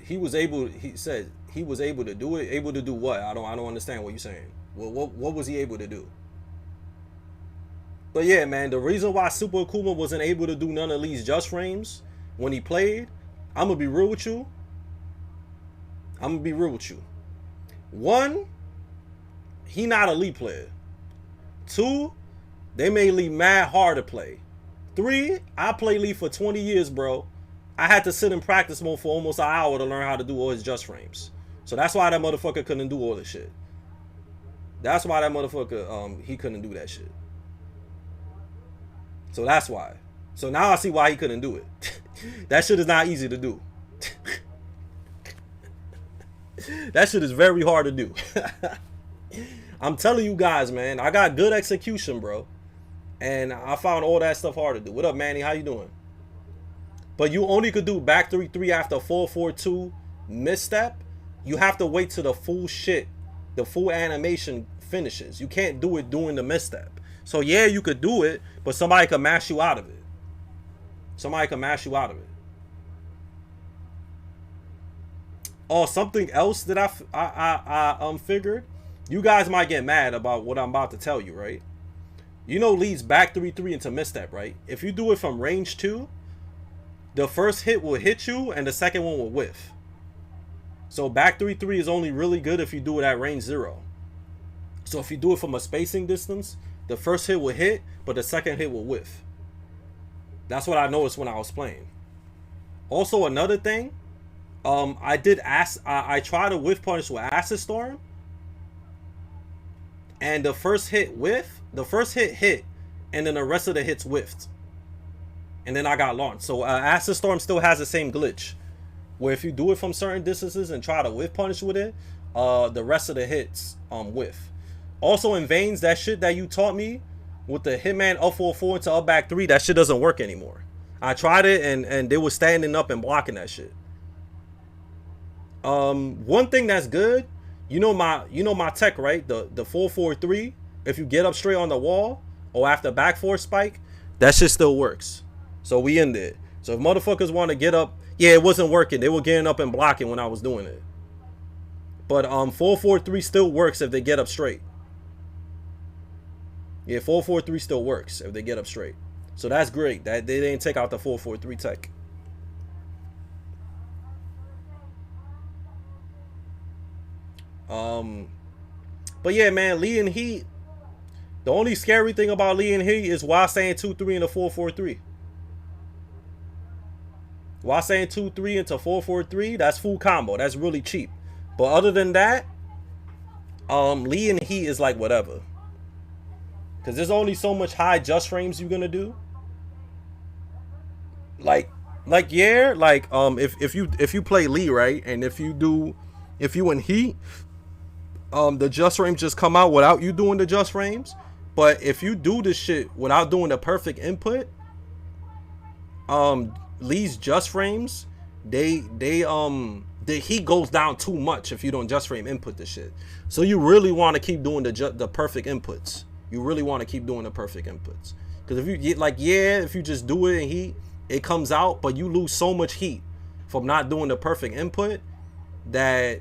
He was able. He said he was able to do it. Able to do what? I don't understand what you're saying. What was he able to do? But yeah, man, the reason why Super Akuma wasn't able to do none of these just frames when he played, I'm gonna be real with you. One, he not a Elite player. 2, they made Lee mad hard to play. 3, I played Lee for 20 years, bro. I had to sit in practice mode for almost an hour to learn how to do all his just frames. So that's why that motherfucker couldn't do all this shit. That's why that motherfucker, he couldn't do that shit. So that's why. So now I see why he couldn't do it. That shit is not easy to do. That shit is very hard to do. I'm telling you guys, man, I got good execution, bro. And I found all that stuff hard to do. What up, Manny? How you doing? But you only could do back 3-3 after 4-4-2 misstep. You have to wait till the full shit, the full animation finishes. You can't do it during the misstep. So yeah, you could do it, but somebody could mash you out of it. Somebody could mash you out of it. Oh, something else that I figured. You guys might get mad about what I'm about to tell you, right? You know Lee's back 3-3 into misstep, right? If you do it from range 2, the first hit will hit you and the second one will whiff. So back 3-3 is only really good if you do it at range 0. So if you do it from a spacing distance, the first hit will hit, but the second hit will whiff. That's what I noticed when I was playing. Also, another thing, I tried to whiff punish with Acid Storm, and the first hit whiff, the first hit hit, and then the rest of the hits whiffed. And then I got launched. So Acid Storm still has the same glitch, where if you do it from certain distances and try to whiff punish with it, the rest of the hits whiff. Also in Veins, that shit that you taught me with the Hitman up 4-4 into up back 3, that shit doesn't work anymore. I tried it and they were standing up and blocking that shit. One thing that's good, you know my tech, right? The 4-4-3. If you get up straight on the wall or after back 4 spike, that shit still works. So we in there. So if motherfuckers want to get up, yeah, it wasn't working. They were getting up and blocking when I was doing it. But 4-4-3 still works if they get up straight. Yeah, 4-4-3 still works if they get up straight. So that's great. That they didn't take out the 4-4-3 tech. But yeah, man, Lee and Heat. The only scary thing about Lee and Heat is why saying 2-3 in a 4-4-3. While saying 2-3 into 4-4-3, that's full combo. That's really cheap. But other than that, Lee and Heat is like whatever. Cause there's only so much high just frames you're gonna do. Like yeah, like if you play Lee, right, and if you in Heat, the just frames just come out without you doing the just frames. But if you do this shit without doing the perfect input, Lee's just frames, the heat goes down too much if you don't just frame input this shit. So you really want to keep doing the perfect inputs. You really want to keep doing the perfect inputs. Because if you get like, yeah, if you just do it in Heat, it comes out, but you lose so much heat from not doing the perfect input that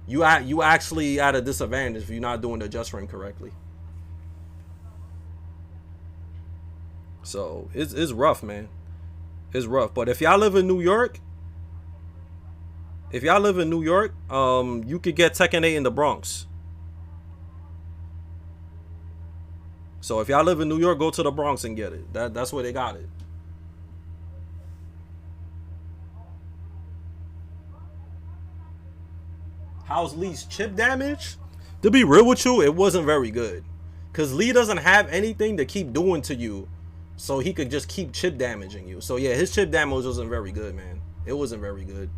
you actually at a disadvantage if you're not doing the just frame correctly. So it's rough, man. It's rough. But if y'all live in New York, you could get Tekken 8 in the Bronx. So if y'all live in New York, go to the Bronx and get it. That's where they got it. How's Lee's chip damage? To be real with you, it wasn't very good. Because Lee doesn't have anything to keep doing to you. So he could just keep chip damaging you. So yeah, his chip damage wasn't very good, man. It wasn't very good.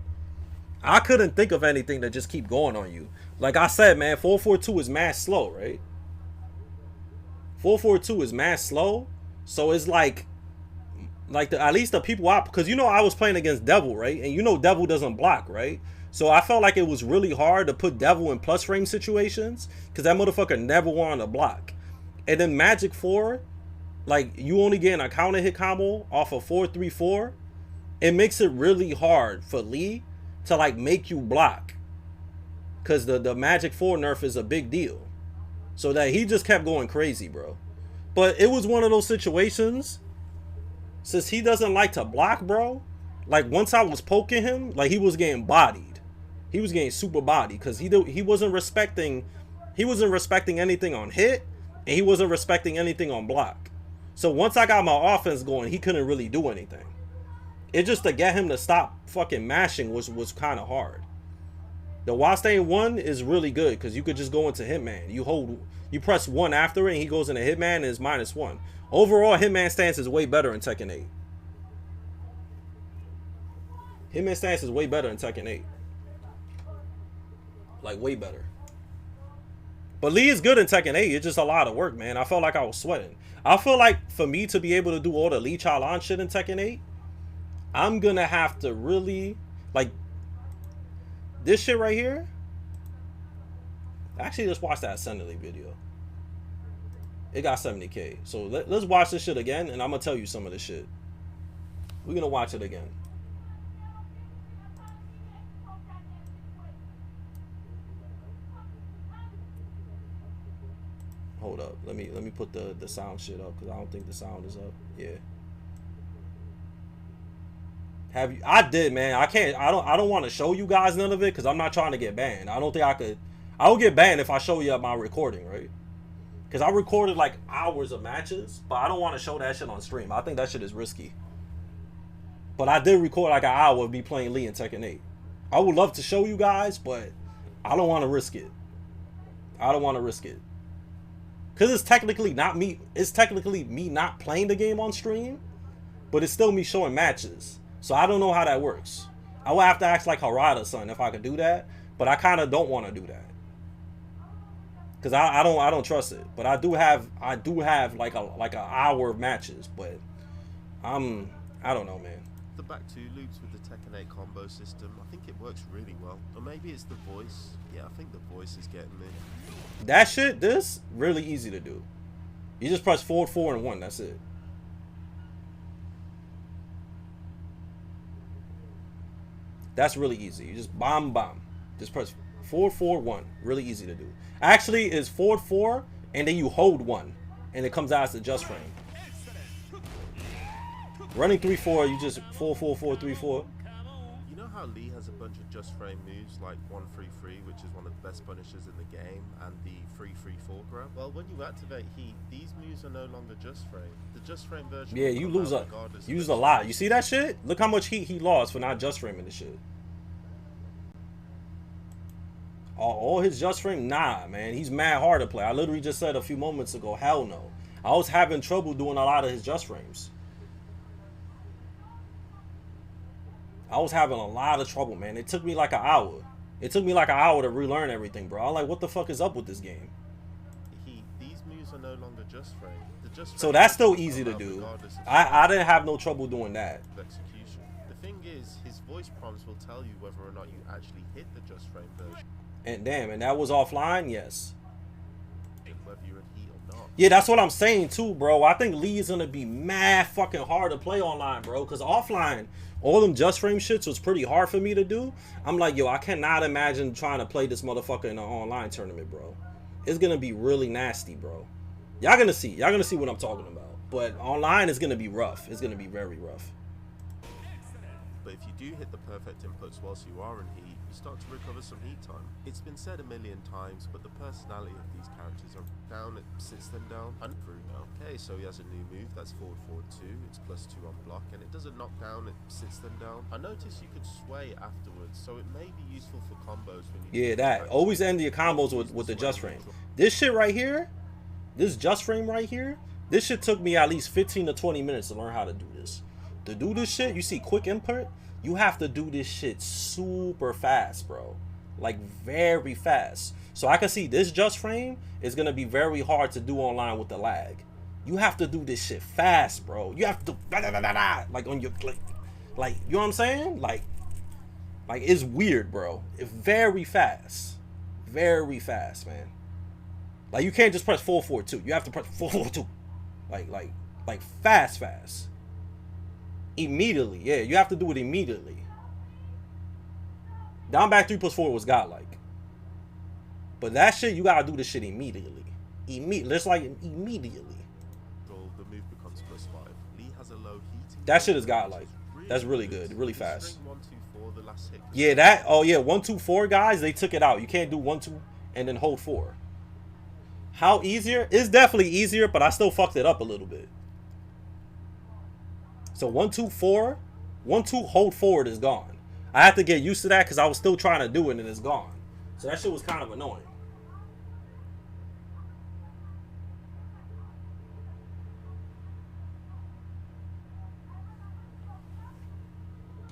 I couldn't think of anything to just keep going on you. Like I said, man, 442 is mad slow, right? 442 is mad slow. So it's like at least the people out, because you know I was playing against Devil, right? And you know Devil doesn't block, right? So I felt like it was really hard to put Devil in plus frame situations because that motherfucker never wanted to block. And then Magic 4, like you only getting a counter hit combo off of 4-3-4. It makes it really hard for Lee to like make you block. Cause the Magic 4 nerf is a big deal. So that he just kept going crazy, bro. But it was one of those situations, since he doesn't like to block, bro, like once I was poking him, like he was getting bodied. He was getting super bodied because he wasn't respecting anything on hit, and he wasn't respecting anything on block. So once I got my offense going, he couldn't really do anything. It just to get him to stop fucking mashing was kind of hard. The while staying 1 is really good because you could just go into Hitman. You press 1 after it and he goes into Hitman and it's -1. Overall, Hitman stance is way better in Tekken 8. Hitman stance is way better in Tekken 8. Like way better. But Lee is good in Tekken 8. It's just a lot of work, man. I felt like I was sweating. I feel like for me to be able to do all the Lee Chaolan shit in Tekken 8, I'm gonna have to really like this shit right here. Actually, just watch that Ascendantly video. It got 70K. So let's watch this shit again, and I'm gonna tell you some of this shit. We're gonna watch it again. Hold up. Let me put the sound shit up because I don't think the sound is up. Yeah. Have you? I did, man. I can't. I don't want to show you guys none of it because I'm not trying to get banned. I don't think I could. I will get banned if I show you my recording, right? Because I recorded like hours of matches, but I don't want to show that shit on stream. I think that shit is risky. But I did record like an hour of me playing Lee in Tekken 8. I would love to show you guys, but I don't want to risk it. I don't want to risk it. Because it's technically not me. It's technically me not playing the game on stream, but it's still me showing matches. So I don't know how that works. I will have to ask like Harada son if I could do that, but I kind of don't want to do that because I don't trust it. But I do have like an hour of matches, but I don't know, man. The back two loops with the Tekken 8 combo system, I think it works really well. Or maybe it's the voice. Yeah, I think the voice is getting me. That shit, this really easy to do. You just press forward, 4, and 1. That's it. That's really easy. You just bomb. Just press forward, 4, 1. Really easy to do. Actually, it's forward 4, and then you hold 1, and it comes out as the just frame. Running 3-4, you just 4-4-4-3-4. You know how Lee has a bunch of just frame moves like 1-3-3, which is one of the best punishers in the game, and the 3-3-4 grab? Well, when you activate Heat, these moves are no longer just frame. The just frame version. Yeah, you lose a lot. You see that shit? Look how much heat he lost for not just framing the shit. All his just frame, nah, man. He's mad hard to play. I literally just said a few moments ago, hell no. I was having trouble doing a lot of his just frames. I was having a lot of trouble, man. It took me like an hour. It took me like an hour to relearn everything, bro. I'm like, what the fuck is up with this game? These moves are no longer just frame. So that's still easy to do. I didn't have no trouble doing that. Execution. The thing is, his voice prompts will tell you whether or not you actually hit the just frame version. And damn, and that was offline? Yes. Whether you're in Heat or not. Yeah, that's what I'm saying too, bro. I think Lee is gonna be mad fucking hard to play online, bro. Cause offline, all them just frame shits was pretty hard for me to do. I'm like, yo, I cannot imagine trying to play this motherfucker in an online tournament, bro. It's gonna be really nasty, bro. Y'all gonna see what I'm talking about. But online is gonna be rough. It's gonna be very rough. But if you do hit the perfect inputs whilst you are in Heat, you start to recover some Heat time. It's been said a million times, but the personality of these characters are down, it sits them down and through now. Okay, so he has a new move that's forward 2, it's +2 on block, and it doesn't knock down, it sits them down. I noticed you could sway afterwards, so it may be useful for combos when you always end your combos with the just frame. This shit right here, this just frame right here, this shit took me at least 15 to 20 minutes to learn how to do this. To do this shit, you see quick input, you have to do this shit super fast, bro. Like very fast. So I can see this just frame is gonna be very hard to do online with the lag. You have to do this shit fast, bro. You have to do like on your like you know what I'm saying? Like it's weird, bro. It's very fast. Very fast, man. Like you can't just press 4-4-2. You have to press 4-4-2. Like fast. Immediately, yeah, you have to do it immediately. Down back 3+4 was godlike, but that shit you gotta do this shit immediately. It's like immediately. The move becomes +5. Lee has a low heat. That shit is godlike. That's really good, really fast. 1-2-4, the last hit. Yeah, that. Oh yeah, 1-2-4 guys, they took it out. You can't do 1-2 and then hold 4. How easier? It's definitely easier, but I still fucked it up a little bit. So 1-2-4, 1-2 hold forward is gone. I had to get used to that because I was still trying to do it and it's gone. So that shit was kind of annoying.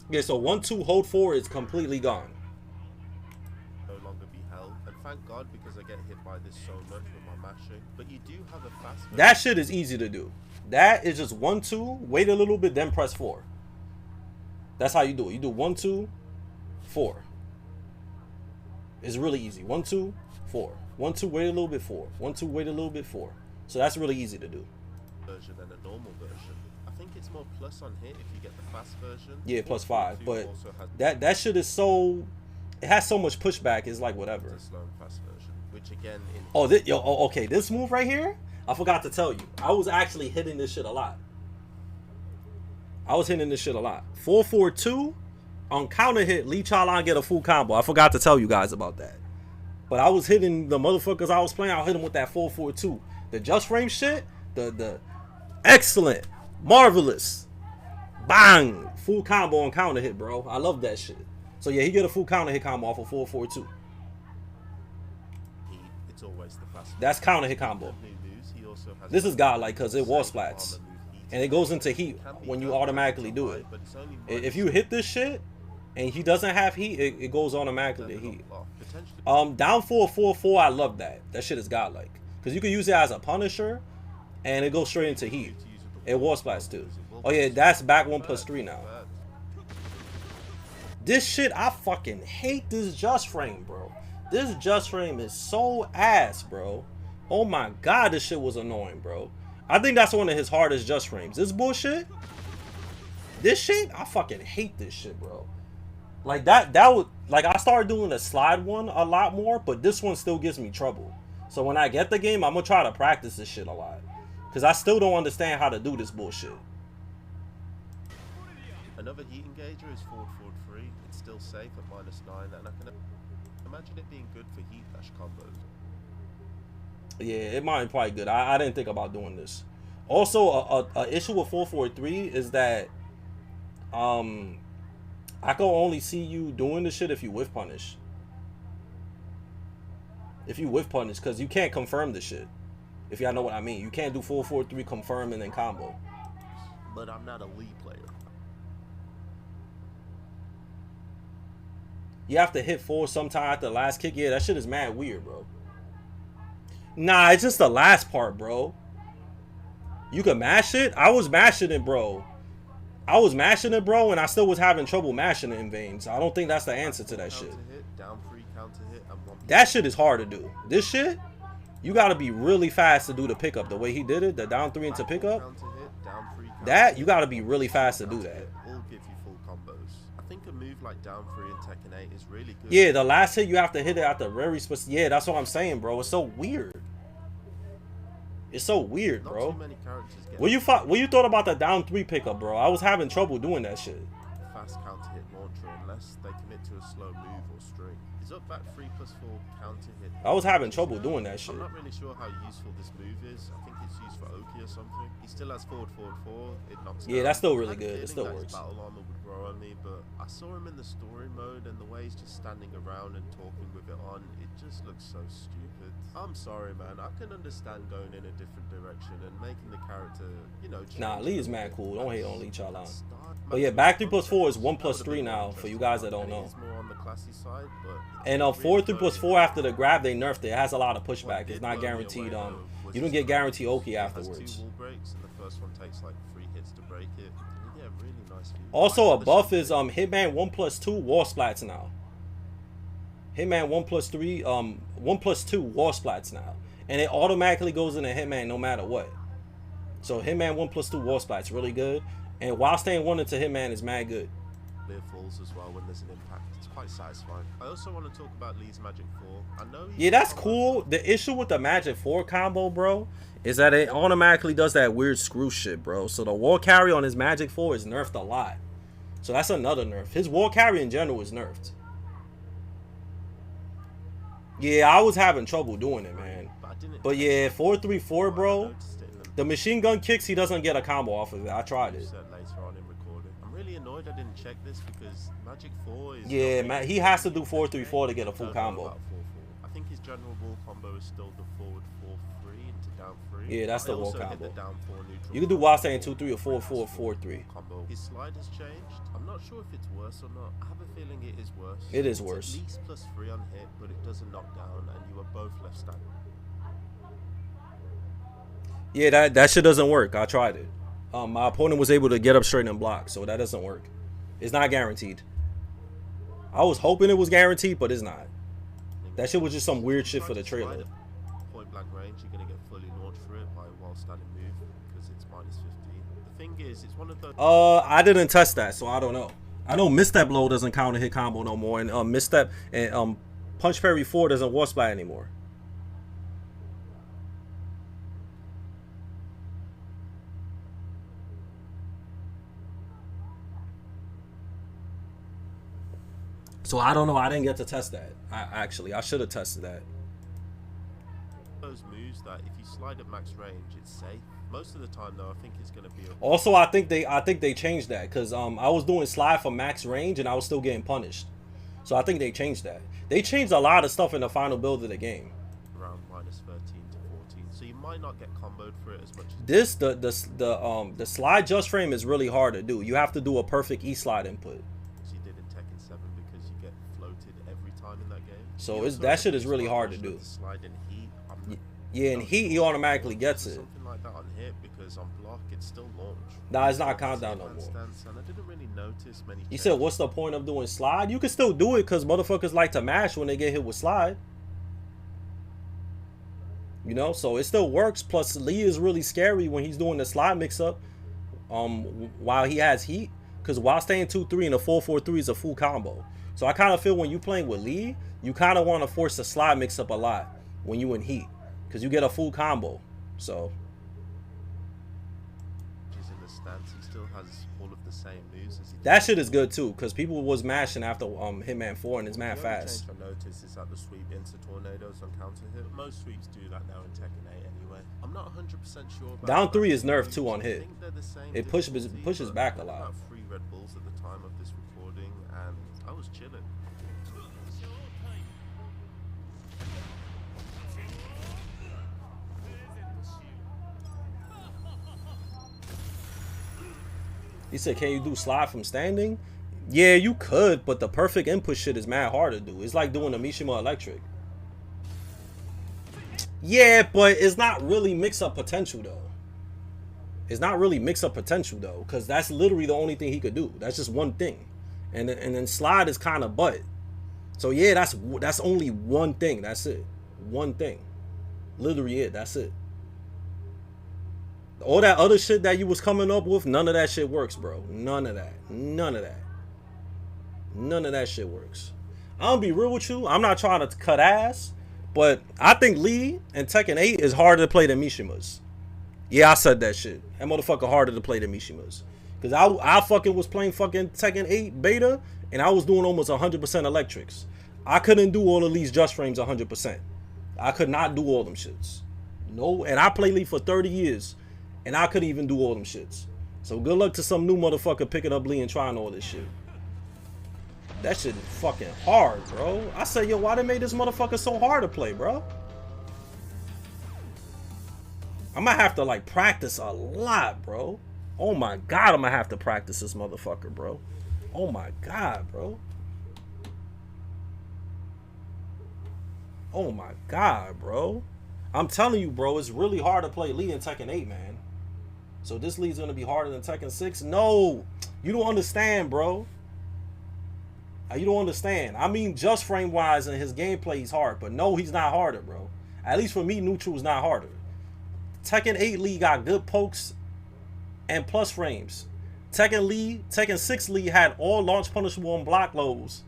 Yeah, so 1-2 hold forward is completely gone. No longer be held, and thank God because I get hit by this so much with my mashing. But you do have a fast. That shit is easy to do. That is just 1-2, wait a little bit, then press 4. That's how you do it. You do 1-2, 4. It's really easy. 1-2, 4. 1-2, wait a little bit, 4. 1-2, wait a little bit, 4. So that's really easy to do. Version than a normal version. I think it's more plus on hit if you get the fast version. Yeah, +5. But that shit is so. It has so much pushback. It's like whatever. The slow and fast version, which again. Okay. This move right here. I forgot to tell you. I was actually hitting this shit a lot. 4-4-2 on counter hit. Lee Chaolan get a full combo. I forgot to tell you guys about that. But I was hitting the motherfuckers I was playing. I hit them with that 4-4-2. The just frame shit. The excellent, marvelous, bang, full combo on counter hit, bro. I love that shit. So yeah, he get a full counter hit combo off of 4-4-2. It's always the fast. That's counter hit combo. This is godlike because it wall splats. And it goes into heat when you automatically do it. If you hit this shit and he doesn't have heat, it goes automatically to heat. Down 4-4-4, I love that. That shit is godlike. Because you can use it as a punisher and it goes straight into heat. It wall splats too. Oh yeah, that's back 1+3 now. This shit, I fucking hate this just frame, bro. This just frame is so ass, bro. Oh my god, this shit was annoying, bro. I think that's one of his hardest just frames. This bullshit. This shit, I fucking hate this shit, bro. Like that would, like I started doing the slide one a lot more, but this one still gives me trouble. So when I get the game, I'm gonna try to practice this shit a lot. Cause I still don't understand how to do this bullshit. Another heat engager is forward 3. It's still safe at -9, and I can imagine it being good for heat dash combos. Yeah, it might be probably good. I didn't think about doing this. Also, a issue with 443 is that I can only see you doing the shit if you whiff punish. If you whiff punish, because you can't confirm the shit. If y'all know what I mean. You can't do 443 confirm and then combo. But I'm not a Lee player. You have to hit 4 sometime after the last kick. Yeah, that shit is mad weird, bro. Nah, it's just the last part, bro. You can mash it? I was mashing it, bro. And I still was having trouble mashing it in vain. So I don't think that's the answer to that shit. Down 3 counter hit, and 1. That shit is hard to do. This shit, you gotta be really fast to do the pickup. The way he did it, the down 3 into pickup. That, you gotta be really fast to do that. All give you full combos. I think a move like down 3 in Tekken 8 is really good. Yeah, the last hit you have to hit it at the very specific. Yeah, that's what I'm saying, bro. It's so weird. It's so weird, bro. What you thought about the down 3 pickup, bro? I was having trouble doing that shit. Fast counter hit launcher unless they commit to a slow move or string. His up back 3+4 counter hit. I was having trouble doing that shit. I'm not really sure how useful this move is. I think it's used for Oki or something. He still has forward 4. It knocks yeah, down. that's still really good. It still works. Battle armor would grow on me, but I saw him in the story mode, and the way he's just standing around and talking with it on, it just looks so stupid. I'm sorry, man. I can understand going in a different direction and making the character, you know. Nah, Lee is mad cool. Don't hate on Lee Chaolan. But yeah, back 3+4 is 1+3 now for you guys that don't know. And 4 3+4 after the grab they nerfed it. It has a lot of pushback. It's not guaranteed. You don't get guaranteed Oki afterwards. Also, a buff is Hitman 1+2 wall splats now. Hitman 1+3 1+2 wall splats now, and it automatically goes into Hitman no matter what. So Hitman 1+2 wall splats really good, and while staying 1 into Hitman is mad good. Clear falls as well when there's an impact. It's quite satisfying. I also want to talk about Lee's Magic 4. I know. Yeah, that's cool. The issue with the Magic 4 combo, bro, is that it automatically does that weird screw shit, bro. So the wall carry on his Magic 4 is nerfed a lot. So that's another nerf. His wall carry in general is nerfed. Yeah, I was having trouble doing it, man. But yeah, 4-3-4, bro. The machine gun kicks, he doesn't get a combo off of it. I tried it. I'm really annoyed I didn't check this because Magic 4 is. Yeah, man, he has to do 4-3-4 to get a full combo. I think his general wall combo is still the forward 4-3 into down 3. Yeah, that's the wall combo. You can do while saying 2-3 or 4-4-4-3. His slide has changed. I'm not sure if it's worse or not. I have a feeling it is worse. It is worse. At least +3 on hit, but it doesn't knock down, and you are both left standing. Yeah, that shit doesn't work. I tried it. My opponent was able to get up straight and block, so that doesn't work. It's not guaranteed. I was hoping it was guaranteed, but it's not. That shit was just some weird shit for the trailer. Point blank range, you're gonna get fully launched for it by a while standing move because it's -15. The thing is, it's one of those. I didn't test that, so I don't know. I know misstep low doesn't count a hit combo no more, and misstep and punch parry 4 doesn't wall splat anymore. So I don't know. I didn't get to test that. I should have tested that. Those moves that if you slide at max range, it's safe. Most of the time, though, I think it's gonna be. Also, I think they changed that because I was doing slide for max range and I was still getting punished. So I think they changed that. They changed a lot of stuff in the final build of the game. Around -13 to 14, so you might not get comboed for it as much. This the slide just frame is really hard to do. You have to do a perfect E slide input. So that shit is really hard to do. Yeah, in heat he automatically gets it. Something like that on hit because on block it's still launch. Nah, it's not countdown no more. I didn't really notice many. You said, what's the point of doing slide? You can still do it because motherfuckers like to mash when they get hit with slide. You know, so it still works. Plus, Lee is really scary when he's doing the slide mix-up while he has heat. Because while staying 2-3 and a 4-4-3 is a full combo. So I kind of feel when you playing with Lee, you kind of want to force the slide mix-up a lot when you in heat. Because you get a full combo. So. He's in the stance. He still has all of the same moves as he did. That shit is good too, because people was mashing after Hitman 4 and it's mad fast. The only change I noticed is that the sweep into tornadoes on counter hit. Most sweeps do that now in Tekken 8 anyway. I'm not 100% sure about Down 3 is nerfed moves. too on I hit. think they're the same It pushes back a lot. About 3 Red Bulls at the time of this recording, and I was chilling. He said, can you do slide from standing? Yeah, you could, but the perfect input shit is mad hard to do. It's like doing a Mishima electric. Yeah, but it's not really mix-up potential, though. It's not really mix-up potential, though, because that's literally the only thing he could do. That's just one thing. And then slide is kind of butt. So, yeah, that's only one thing. That's it. One thing. Literally it. That's it. All that other shit that you was coming up with, none of that shit works, bro. None of that. None of that. None of that shit works. I'm gonna be real with you. I'm not trying to cut ass, but I think Lee and Tekken 8 is harder to play than Mishima's. Yeah, I said that shit. That motherfucker harder to play than Mishima's. Because I fucking was playing fucking Tekken 8 beta, and I was doing almost 100% electrics. I couldn't do all of Lee's just frames 100%. I could not do all them shits. No, and I played Lee for 30 years. And I couldn't even do all them shits. So good luck to some new motherfucker picking up Lee and trying all this shit. That shit is fucking hard, bro. I say, yo, why they made this motherfucker so hard to play, bro? I'm gonna have to, like, practice a lot, bro. Oh my God, I'm gonna have to practice this motherfucker, bro. Oh my God, bro. Oh my God, bro. I'm telling you, bro, it's really hard to play Lee in Tekken 8, man. So this Lee's gonna be harder than Tekken 6? No, you don't understand, bro. You don't understand. I mean, just frame wise and his gameplay, he's hard, but no, he's not harder, bro. At least for me, neutral is not harder. Tekken 8 Lee got good pokes and plus frames. Tekken 6 Lee had all launch punishable on block lows,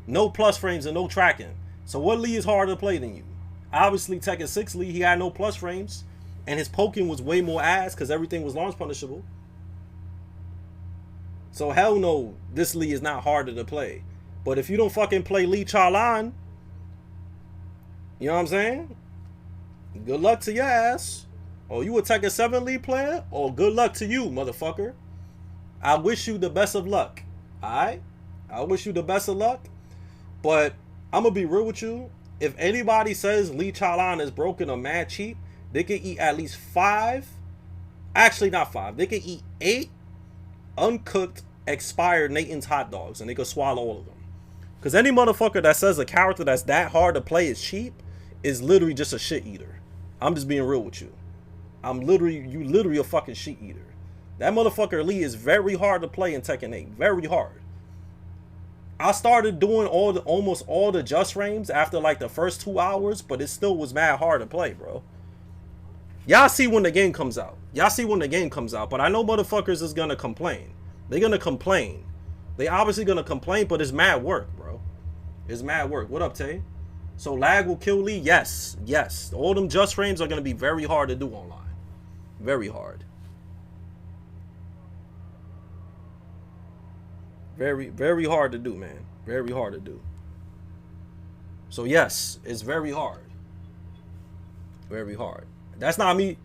no plus frames and no tracking. So what Lee is harder to play than you? Obviously, Tekken 6 Lee, he had no plus frames. And his poking was way more ass because everything was launch punishable. So hell no, this Lee is not harder to play. But if you don't fucking play Lee Chaolan, you know what I'm saying? Good luck to your ass. Or you a Tekken 7 Lee player, or good luck to you, motherfucker. I wish you the best of luck. Alright? I wish you the best of luck. But I'm going to be real with you. If anybody says Lee Chaolan is broken or mad cheap, they can eat at least 5. Actually, not 5. They can eat 8 uncooked, expired Nathan's hot dogs, and they can swallow all of them. Because any motherfucker that says a character that's that hard to play is cheap is literally just a shit eater. I'm just being real with you. You literally a fucking shit eater. That motherfucker Lee is very hard to play in Tekken 8. Very hard. I started doing almost all the just frames after like the first 2 hours, but it still was mad hard to play, bro. Y'all see when the game comes out. Y'all see when the game comes out. But I know motherfuckers is gonna complain. They're gonna complain. They obviously gonna complain, but it's mad work, bro. It's mad work. What up, Tay? So lag will kill Lee? Yes. Yes. All them just frames are gonna be very hard to do online. Very hard. Very, very hard to do, man. Very hard to do. So yes, it's very hard. Very hard. That's not me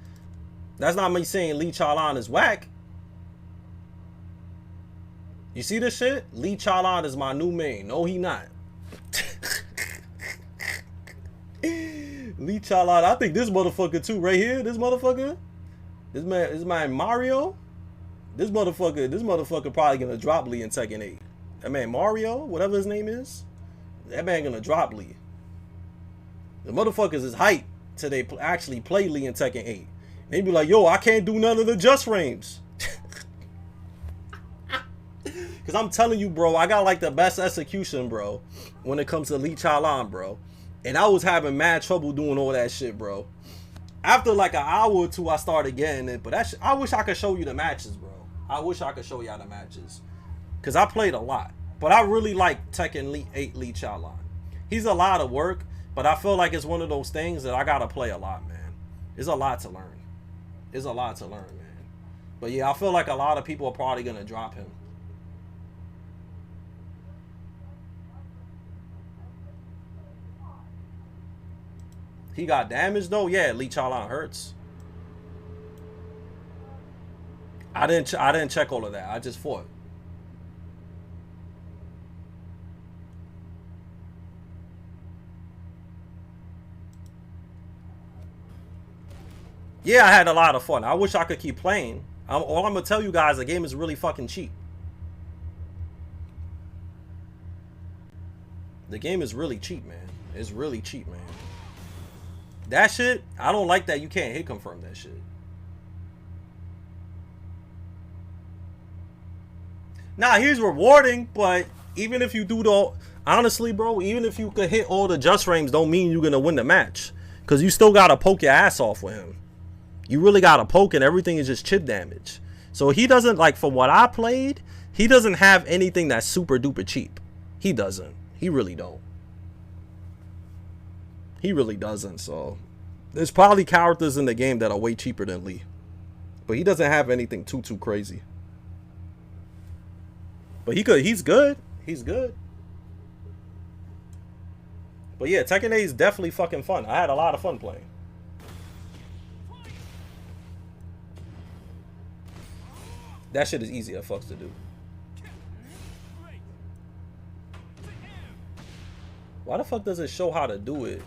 saying Lee Chaolan is whack. You see this shit? Lee Chaolan is my new main. No, he not. Lee Chaolan, I think this motherfucker too, right here. This motherfucker. This man Mario. This motherfucker probably gonna drop Lee in Tekken 8. That man Mario, whatever his name is, that man gonna drop Lee. The motherfuckers is hype till they actually play Lee in Tekken 8. They be like, yo, I can't do none of the just frames. Cause I'm telling you, bro, I got like the best execution, bro, when it comes to Lee Chaolan, bro. And I was having mad trouble doing all that shit, bro. After like an hour or two, I started getting it. But I wish I could show you the matches, bro. I wish I could show y'all the matches. Because I played a lot. But I really like Tekken 8 Lee Chaolan. He's a lot of work. But I feel like it's one of those things that I got to play a lot, man. It's a lot to learn. It's a lot to learn, man. But yeah, I feel like a lot of people are probably going to drop him. He got damage though. Yeah, Lee Chaolan hurts. I didn't check all of that. I just fought. Yeah, I had a lot of fun. I wish I could keep playing. All I'm gonna tell you guys, the game is really fucking cheap. The game is really cheap, man. It's really cheap, man. That shit, I don't like that you can't hit confirm that shit. Nah, he's rewarding, but even if you do the... Honestly, bro, even if you could hit all the just frames, don't mean you're gonna win the match. Because you still gotta poke your ass off with him. You really gotta poke and everything is just chip damage. So he doesn't, like, from what I played, he doesn't have anything that's super duper cheap. He doesn't. He really don't. He really doesn't, so... There's probably characters in the game that are way cheaper than Lee. But he doesn't have anything too crazy. But he's good. He's good. But yeah, Tekken 8 is definitely fucking fun. I had a lot of fun playing. That shit is easy as fucks to do. Why the fuck does it show how to do it?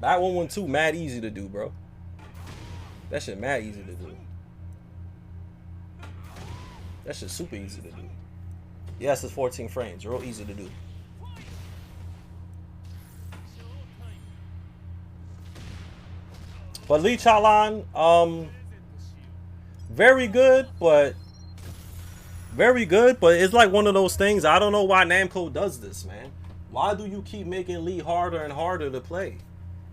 That 112 mad easy to do, bro. That shit mad easy to do. That shit super easy to do. Yes, it's 14 frames. Real easy to do. But Lee Chaolan, very good, but it's like one of those things. I don't know why Namco does this, man. Why do you keep making Lee harder and harder to play?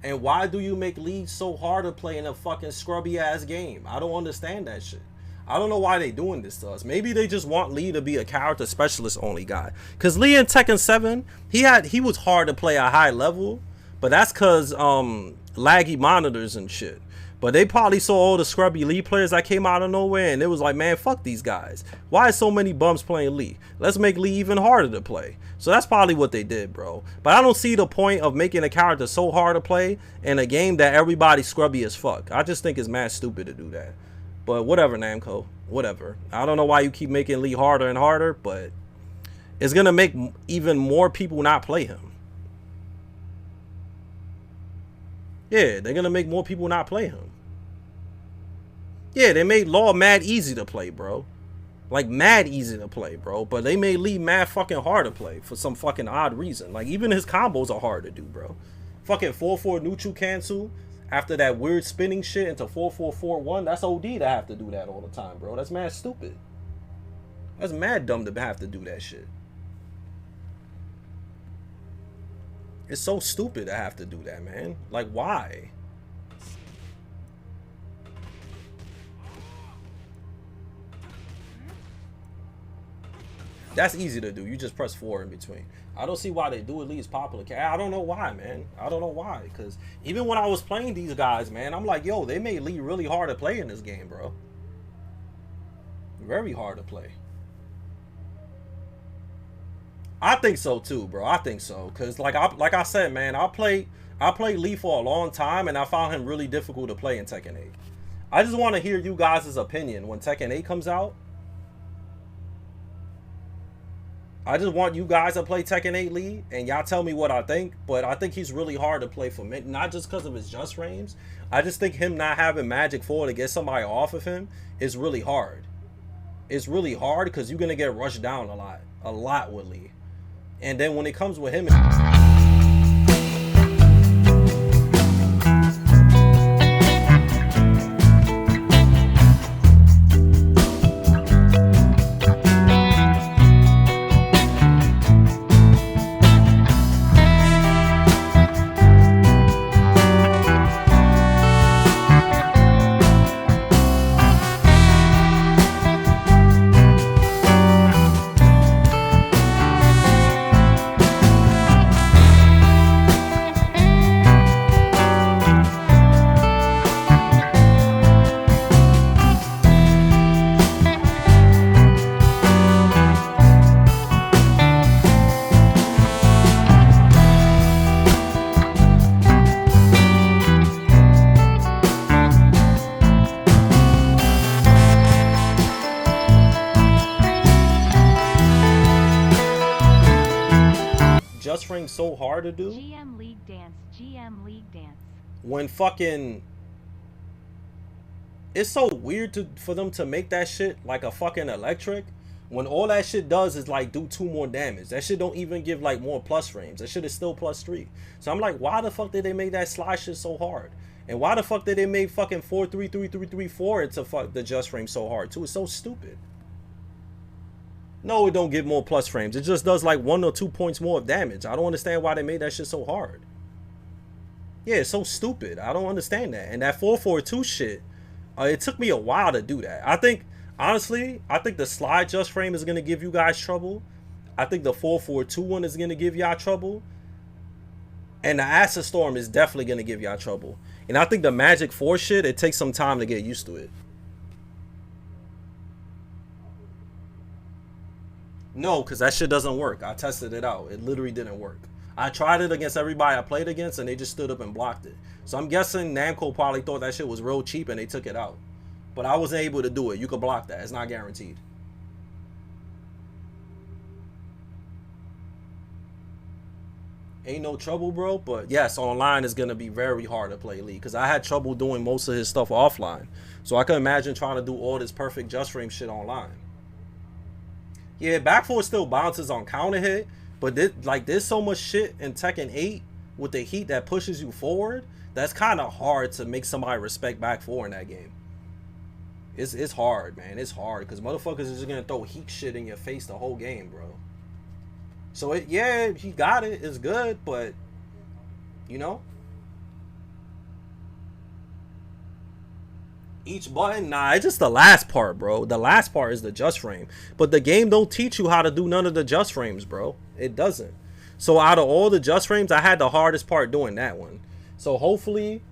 And why do you make Lee so hard to play in a fucking scrubby ass game? I don't understand that shit. I don't know why they doing this to us. Maybe they just want Lee to be a character specialist only guy. Cause Lee in Tekken 7, he was hard to play at high level, but that's cause laggy monitors and shit. But they probably saw all the scrubby Lee players that came out of nowhere and it was like, man, fuck these guys. Why is so many bums playing Lee? Let's make Lee even harder to play. So that's probably what they did, bro. But I don't see the point of making a character so hard to play in a game that everybody's scrubby as fuck. I just think it's mad stupid to do that. But whatever, Namco. Whatever. I don't know why you keep making Lee harder and harder, but it's going to make even more people not play him. Yeah, they're going to make more people not play him. Yeah, they made Law mad easy to play, bro. Like, mad easy to play, bro. But they made Lee mad fucking hard to play for some fucking odd reason. Like, even his combos are hard to do, bro. Fucking 4-4 neutral cancel after that weird spinning shit into 4-4-4-1. That's OD to have to do that all the time, bro. That's mad stupid. That's mad dumb to have to do that shit. It's so stupid to have to do that, man. Like, why? That's easy to do. You just press 4 in between. I don't see why they do it. Lee's popular. I don't know why, man. I don't know why. Because even when I was playing these guys, man, I'm like, yo, they made Lee really hard to play in this game, bro. Very hard to play. I think so too, bro. I think so. Because like I said, man, I played Lee for a long time and I found him really difficult to play in Tekken 8. I just want to hear you guys' opinion when Tekken 8 comes out. I just want you guys to play Tekken 8 Lee and y'all tell me what I think. But I think he's really hard to play for me. Not just because of his just frames. I just think him not having Magic 4 to get somebody off of him is really hard. It's really hard because you're going to get rushed down a lot. A lot with Lee. And then when it comes with him... frame so hard to do. GM League Dance, GM League Dance. When fucking... It's so weird for them to make that shit like a fucking electric. When all that shit does is like do 2 more damage. That shit don't even give like more plus frames. That shit is still +3. So I'm like, why the fuck did they make that slide shit so hard? And why the fuck did they make fucking 4-3-3-3-3-4 into fuck the just frame so hard too? It's so stupid. No, it don't give more plus frames. It just does like 1 or 2 points more of damage. I don't understand why they made that shit so hard. Yeah, it's so stupid. I don't understand that. And that 4-4-2 shit, it took me a while to do that. I think, honestly, I think the slide just frame is going to give you guys trouble. I think the 4-4-2 one is going to give y'all trouble. And the Acid Storm is definitely going to give y'all trouble. And I think the Magic 4 shit, it takes some time to get used to it. No, because that shit doesn't work. I tested it out. It literally didn't work. I tried it against everybody I played against, and they just stood up and blocked it. So I'm guessing Namco probably thought that shit was real cheap, and they took it out. But I wasn't able to do it. You could block that. It's not guaranteed. Ain't no trouble, bro. But yes, online is going to be very hard to play Lee. Because I had trouble doing most of his stuff offline. So I can imagine trying to do all this perfect just frame shit online. Yeah, back four still bounces on counter hit. But there's so much shit in Tekken 8 with the heat that pushes you forward. That's kind of hard to make somebody respect back four in that game. It's hard, man. It's hard because motherfuckers is just gonna throw heat shit in your face the whole game, bro. So yeah, he got it. It's good, but you know, each button, nah, it's just the last part, bro. The last part is the just frame, but the game don't teach you how to do none of the just frames, bro. It doesn't. So out of all the just frames, I had the hardest part doing that one. So hopefully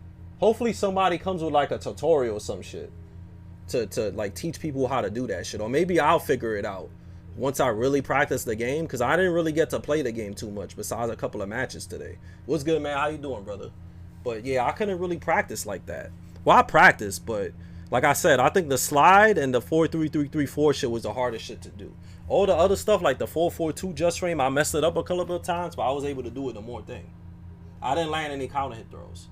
somebody comes with like a tutorial or some shit to like teach people how to do that shit, or maybe I'll figure it out once I really practice the game, because I didn't really get to play the game too much besides a couple of matches today. What's good, man? How you doing, brother? But yeah, I couldn't really practice like that. Well, I practiced, but like I said, I think the slide and the 4-3-3-3-4 shit was the hardest shit to do. All the other stuff like the 4-4-2 just frame, I messed it up a couple of times, but I was able to do it the more thing. I didn't land any counter hit throws.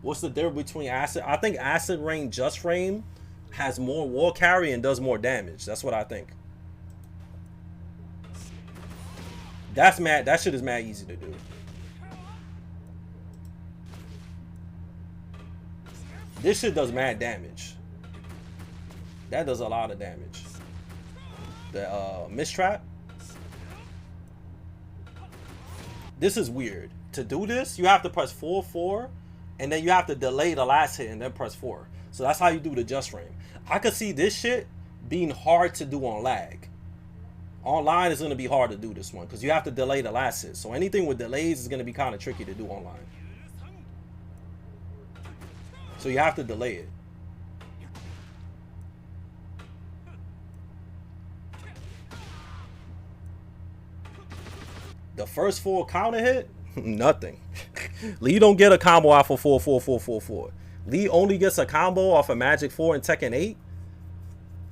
What's the difference between acid? I think acid rain just frame has more wall carry and does more damage. That's what I think. That's mad. That shit is mad easy to do. This shit does mad damage. That does a lot of damage. The mistrap. This is weird. To do this, you have to press 4-4, and then you have to delay the last hit and then press 4. So that's how you do the just frame. I could see this shit being hard to do on lag. Online is going to be hard to do this one because you have to delay the last hit. So anything with delays is going to be kind of tricky to do online. So you have to delay it. The first 4 counter hit, nothing. Lee don't get a combo off of 4-4-4-4-4. Lee only gets a combo off of Magic 4 and Tekken 8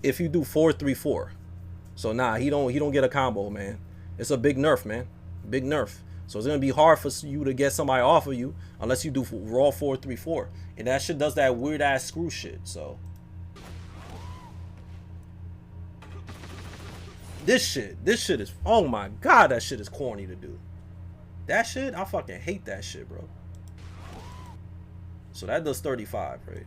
if you do 4-3-4. So nah, he don't get a combo, man. It's a big nerf, man. Big nerf. So it's gonna be hard for you to get somebody off of you unless you do raw 4-3-4. And that shit does that weird ass screw shit. So this shit is, oh my god, that shit is corny to do. That shit, I fucking hate that shit, bro. So that does 35, right?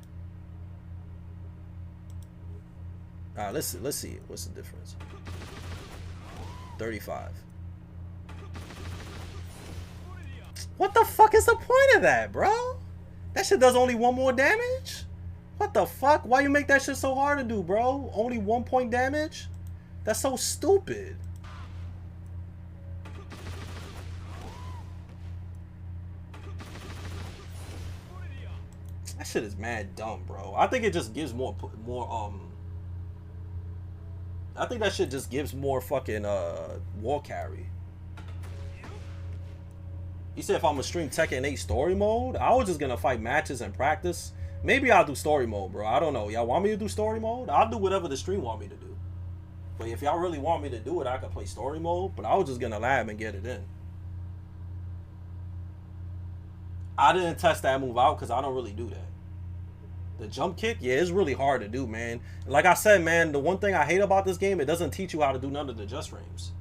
Alright, let's see. What's the difference? 35. What the fuck is the point of that, bro? That shit does only 1 more damage? What the fuck? Why you make that shit so hard to do, bro? Only 1 point damage? That's so stupid. That shit is mad dumb, bro. I think it just gives more I think that shit just gives more fucking wall carry. You said if I'm gonna stream Tekken 8 story mode, I was just gonna fight matches and practice. Maybe I'll do story mode, bro. I don't know. Y'all want me to do story mode? I'll do whatever the stream want me to do. But if y'all really want me to do it, I can play story mode. But I was just gonna lab and get it in. I didn't test that move out because I don't really do that. The jump kick, yeah, it's really hard to do, man. Like I said, man, the one thing I hate about this game, it doesn't teach you how to do none of the just frames.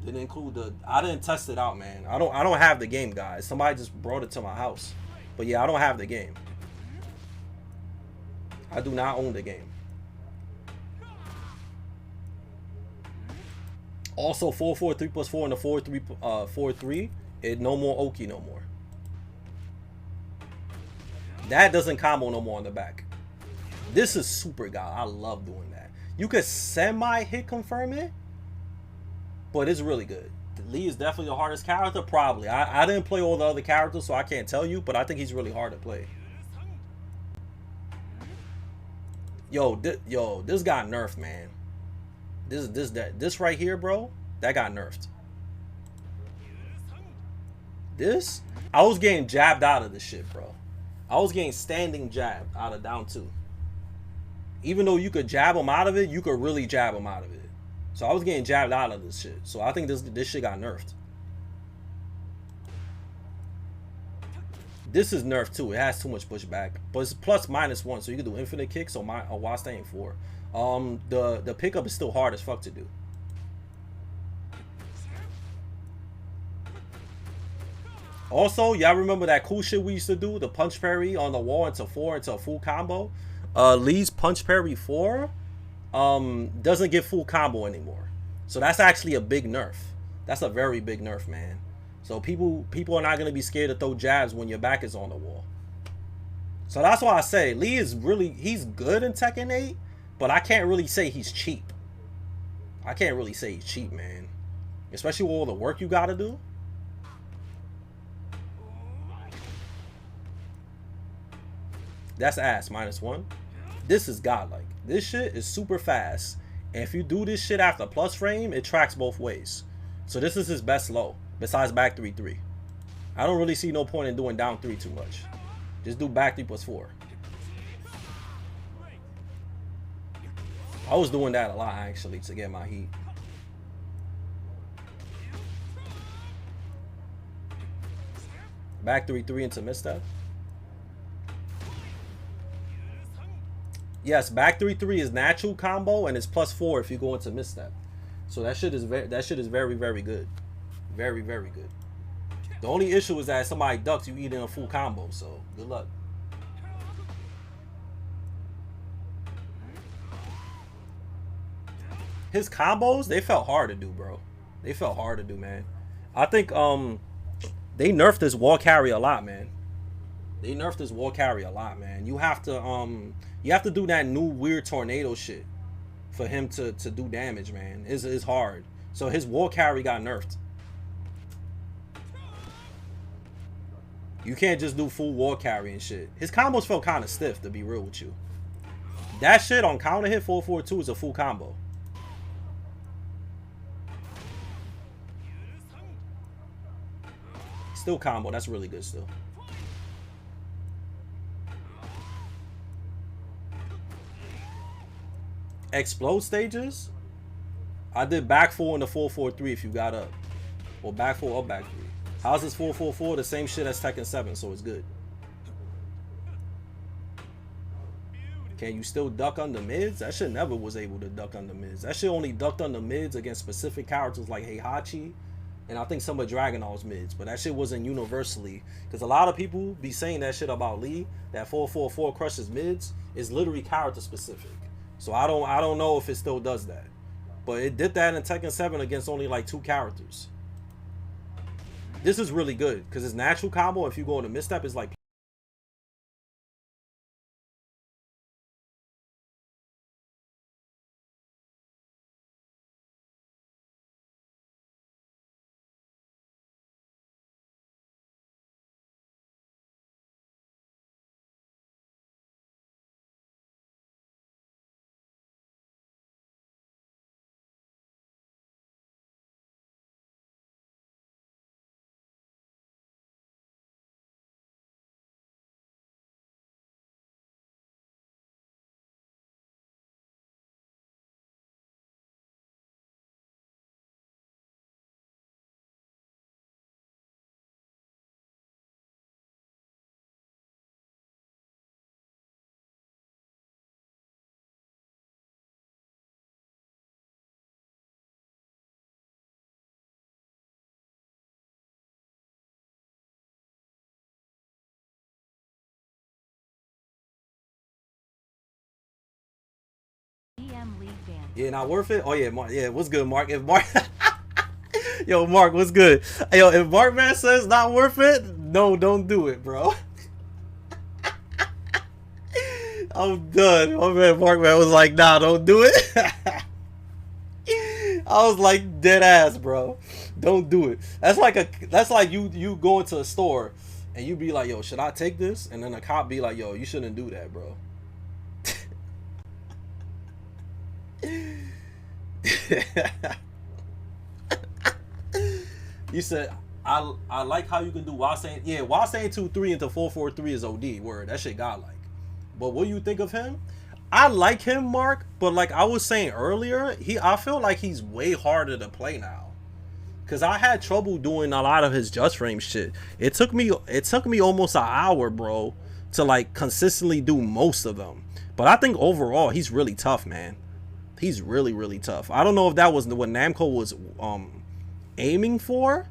Didn't include the. I didn't test it out, man. I don't have the game, guys. Somebody just brought it to my house, but yeah, I don't have the game. I do not own the game. Also, 4-4-3 plus 4 and the 4-3 it no more Oki no more. That doesn't combo no more on the back. This is super god. I love doing that. You could semi hit confirm it, but it's really good. Lee is definitely the hardest character, probably. I didn't play all the other characters, so I can't tell you, but I think he's really hard to play. Yo, this got nerfed, man. This right here, bro, that got nerfed. This, I was getting jabbed out of this shit, bro. I was getting standing jabbed out of down 2. Even though you could jab him out of it, you could really jab him out of it. So I was getting jabbed out of this shit. So I think this shit got nerfed. This is nerfed too. It has too much pushback, but it's plus -1, so you can do infinite kicks or while staying 4. The pickup is still hard as fuck to do. Also, y'all remember that cool shit we used to do? The punch parry on the wall into 4 into a full combo. Lee's punch parry 4 doesn't get full combo anymore. So that's actually a big nerf. That's a very big nerf, man. So people are not gonna be scared to throw jabs when your back is on the wall. So that's why I say Lee is he's good in Tekken 8, but I can't really say he's cheap. I can't really say he's cheap, man. Especially with all the work you gotta do. That's ass, -1. This is godlike. This shit is super fast. And if you do this shit after plus frame, it tracks both ways. So this is his best low, besides back 3-3. I don't really see no point in doing down 3 too much. Just do back 3 plus 4. I was doing that a lot, actually, to get my heat. Back 3-3 into misstep. Yes, back 3-3 is natural combo and it's +4 if you go into misstep. So that shit is very, very good. Very, very good. The only issue is that if somebody ducks, you eat in a full combo, so good luck. His combos, they felt hard to do, bro. They felt hard to do, man. I think they nerfed this wall carry a lot, man. They nerfed this wall carry a lot, man. You have to do that new weird tornado shit for him to do damage, man. It's hard. So his wall carry got nerfed. You can't just do full wall carry and shit. His combos felt kind of stiff, to be real with you. That shit on counter hit 4-4-2 is a full combo. Still combo. That's really good still. Explode stages? I did back 4 in the 4-4-3 if you got up. Or back 4 up back 3. How's this 4-4-4? The same shit as Tekken 7, so it's good. Can you still duck under mids? That shit never was able to duck under mids. That shit only ducked under mids against specific characters like Heihachi. And I think some of Dragunov's mids. But that shit wasn't universally. Because a lot of people be saying that shit about Lee. That 4-4-4 crushes mids is literally character specific. So I don't know if it still does that. But it did that in Tekken 7 against only like 2 characters. This is really good. Because it's natural combo. If you go into misstep, it's like GM League Dance. Yeah, not worth it? Oh, yeah, Mark. Yeah, what's good, Mark? If Mark... Yo, Mark, what's good? Yo, if Mark Man says not worth it, no, don't do it, bro. I'm done. My man, Mark Man was like, nah, don't do it. I was like, dead ass, bro. Don't do it. That's like you go into a store and you be like, yo, should I take this? And then a cop be like, yo, you shouldn't do that, bro. You said I like how you can do while saying 2-3 into 4-4-3 is OD word. That shit godlike. But what do you think of him? I like him, Mark, but like I was saying earlier, I feel like he's way harder to play now. Cause I had trouble doing a lot of his just frame shit. It took me almost an hour, bro, to like consistently do most of them. But I think overall he's really tough, man. He's really, really tough. I don't know if that was what Namco was aiming for,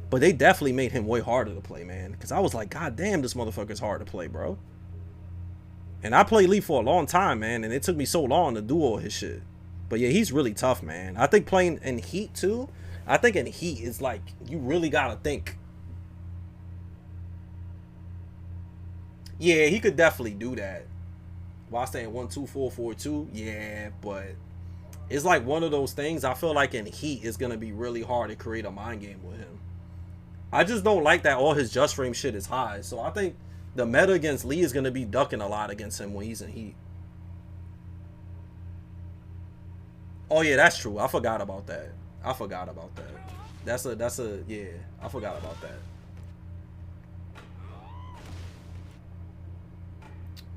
but they definitely made him way harder to play, man. Because I was like, god damn, this motherfucker's hard to play, bro. And I played Lee for a long time, man, and it took me so long to do all his shit. But yeah, he's really tough, man. I think playing in Heat too, I think in Heat is like, you really gotta think. Yeah, he could definitely do that. While staying 1-2-4-4-2, yeah, but it's like one of those things. I feel like in Heat it's gonna be really hard to create a mind game with him. I just don't like that all his just frame shit is high. So I think the meta against Lee is gonna be ducking a lot against him when he's in Heat. Oh yeah, that's true. I forgot about that. That's a yeah. I forgot about that.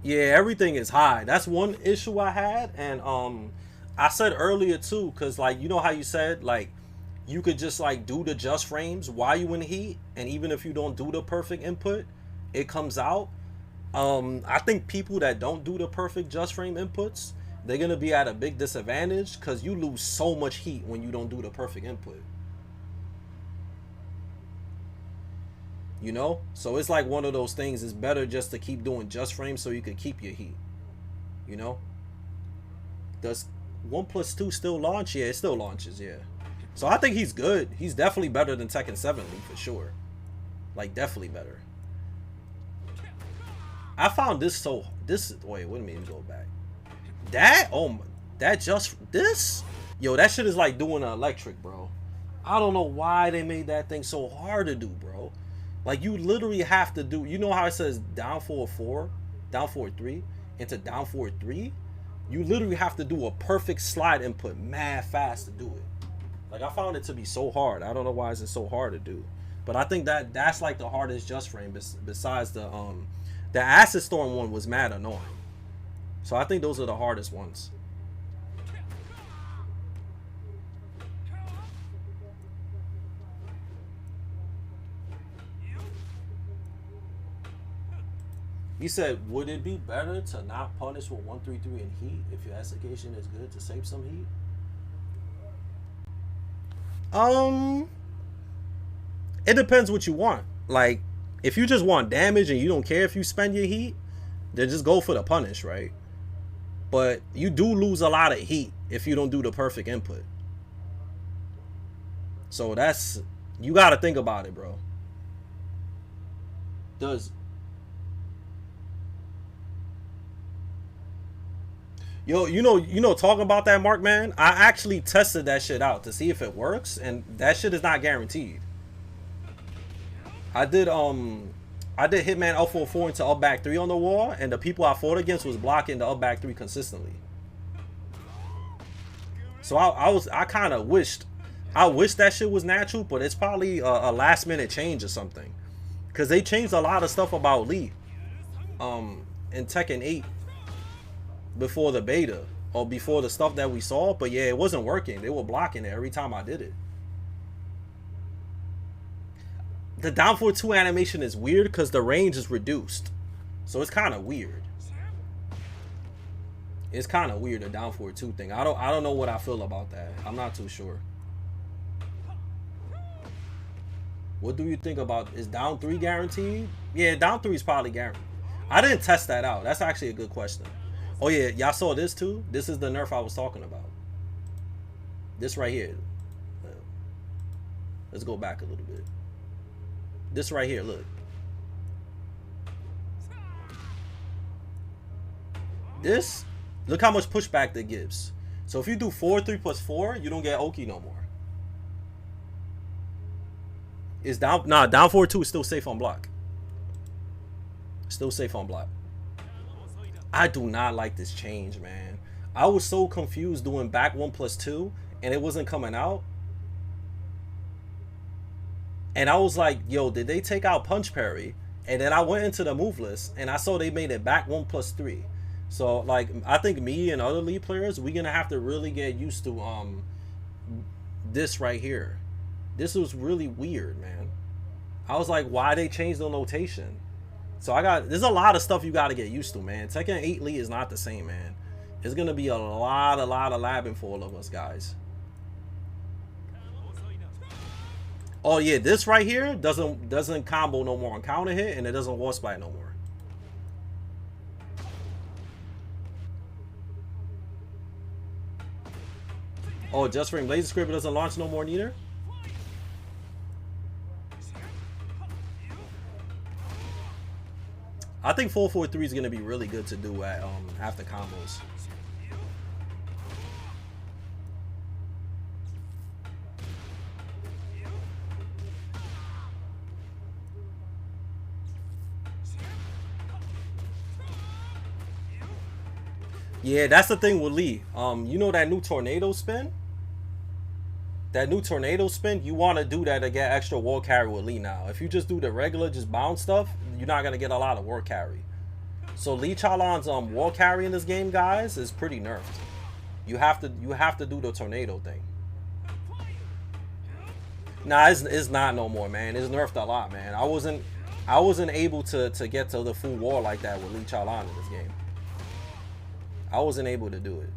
Yeah, everything is high. That's one issue I had, and I said earlier too, cause like you know how you said like you could just like do the just frames while you in Heat, and even if you don't do the perfect input, it comes out. I think people that don't do the perfect just frame inputs, they're gonna be at a big disadvantage because you lose so much heat when you don't do the perfect input. You know, so it's like one of those things. It's better just to keep doing just frames so you can keep your heat. You know, does 1+2 still launch? Yeah, it still launches. Yeah, so I think he's good. He's definitely better than Tekken 7 League for sure. Like definitely better. I found this so wait, what do you mean go back? That yo, that shit is like doing an electric, bro. I don't know why they made that thing so hard to do, bro. Like you literally have to do, you know how it says down 4-4, down 4-3 into down 4-3? You literally have to do a perfect slide input mad fast to do it. Like I found it to be so hard. I don't know why it's so hard to do. But I think that's like the hardest just frame besides the Acid Storm one was mad annoying. So I think those are the hardest ones. He said, would it be better to not punish with 1-3-3 in Heat if your execution is good to save some heat? It depends what you want. Like, if you just want damage and you don't care if you spend your heat, then just go for the punish, right? But you do lose a lot of heat if you don't do the perfect input. So that's, you got to think about it, bro. Yo, you know, talking about that, Mark, man, I actually tested that shit out to see if it works, and that shit is not guaranteed. I did Hitman L44 into up back 3 on the wall, and the people I fought against was blocking the up back 3 consistently. So I kind of wished that shit was natural, but it's probably a last minute change or something, because they changed a lot of stuff about Lee in Tekken 8 before the beta or before the stuff that we saw. But yeah, it wasn't working. They were blocking it every time I did it. The down 4-2 animation is weird because the range is reduced, so it's kind of weird. It's kind of weird, the down 4-2 thing. I don't know what I feel about that. I'm not too sure. What do you think about, is down 3 guaranteed? Yeah, down 3 is probably guaranteed. I didn't test that out. That's actually a good question. Oh yeah, y'all saw this too? This is the nerf I was talking about. This right here. Let's go back a little bit. This right here, look. This, look how much pushback that gives. So if you do 4-3 plus 4, you don't get Oki no more. It's down, nah, down 4-2 is still safe on block. Still safe on block. I do not like this change, man. I was so confused doing back 1 plus 2 and it wasn't coming out. And I was like, yo, did they take out punch parry? And then I went into the move list and I saw they made it back 1 plus 3. So like, I think me and other League players, we're gonna have to really get used to this right here. This was really weird, man. I was like, why they changed the notation? So there's a lot of stuff you got to get used to, man. Tekken 8 League is not the same, man. It's gonna be a lot of labbing for all of us guys. Oh yeah, this right here doesn't combo no more on counter hit, and it doesn't wall splat no more. Oh, just frame laser script doesn't launch no more neither. I think 4-4-3 is gonna be really good to do at after combos. Yeah, that's the thing with Lee. You know that new tornado spin? That new tornado spin, you want to do that to get extra wall carry with Lee now. If you just do the regular, just bounce stuff, you're not gonna get a lot of wall carry. So Lee Chaolan's wall carry in this game, guys, is pretty nerfed. You have to do the tornado thing. Nah, it's not no more, man. It's nerfed a lot, man. I wasn't able to get to the full wall like that with Lee Chaolan in this game. I wasn't able to do it.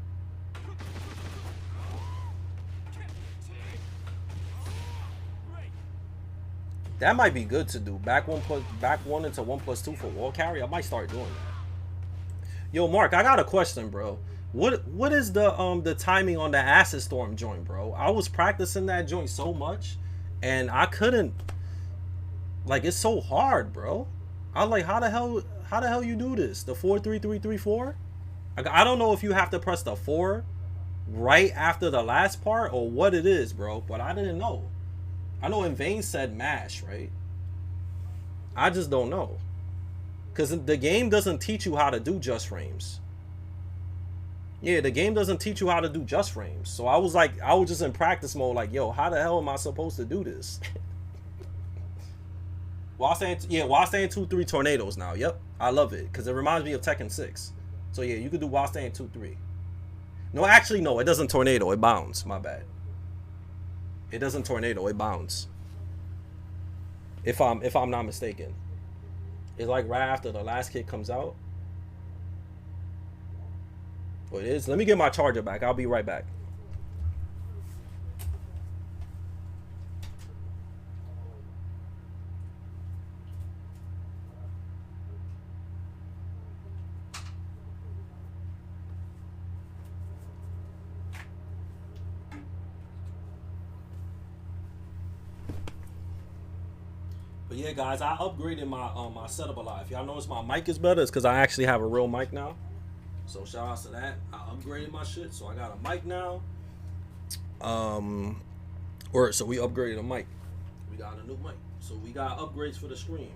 That might be good to do. Back one into 1 plus 2 for wall carry. I might start doing that. Yo, Mark, I got a question, bro. What is the timing on the Acid Storm joint, bro? I was practicing that joint so much, and I couldn't. Like, it's so hard, bro. I was like, how the hell you do this? The 4-3-3-3-4? I don't know if you have to press the 4 right after the last part or what it is, bro. But I didn't know. I know in Vane said mash, right? I just don't know. Because the game doesn't teach you how to do just frames. Yeah, the game doesn't teach you how to do just frames. So I was just in practice mode like, yo, how the hell am I supposed to do this? While saying 2-3 tornadoes now. Yep, I love it. Because it reminds me of Tekken 6. So yeah, you could do while staying 2-3. No, actually, no, it doesn't tornado. It bounds. My bad. It doesn't tornado. It bounds. If I'm not mistaken, it's like right after the last kick comes out. Oh, it is. Let me get my charger back. I'll be right back. But yeah, guys, I upgraded my my setup a lot. If y'all notice my mic is better, it's because I actually have a real mic now. So shout out to that. I upgraded my shit, so I got a mic now. So we upgraded a mic. We got a new mic. So we got upgrades for the stream.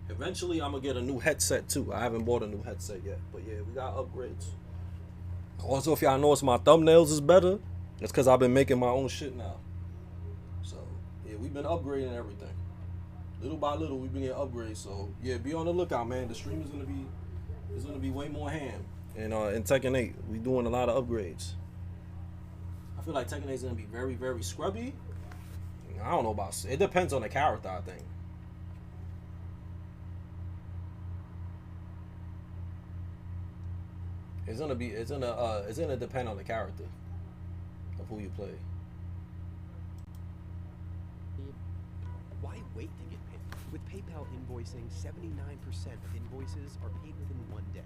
Eventually, I'm gonna get a new headset too. I haven't bought a new headset yet, but yeah, we got upgrades. Also, if y'all notice my thumbnails is better, it's because I've been making my own shit now. So yeah, we've been upgrading everything. Little by little, we've been getting upgrades. So yeah, be on the lookout, man. The stream is gonna be way more ham. And in Tekken 8, we doing a lot of upgrades. I feel like Tekken 8 is gonna be very, very scrubby. I don't know about it. Depends on the character, I think. It's gonna depend on the character of who you play. Why wait to get paid? With PayPal invoicing, 79% of invoices are paid within 1 day.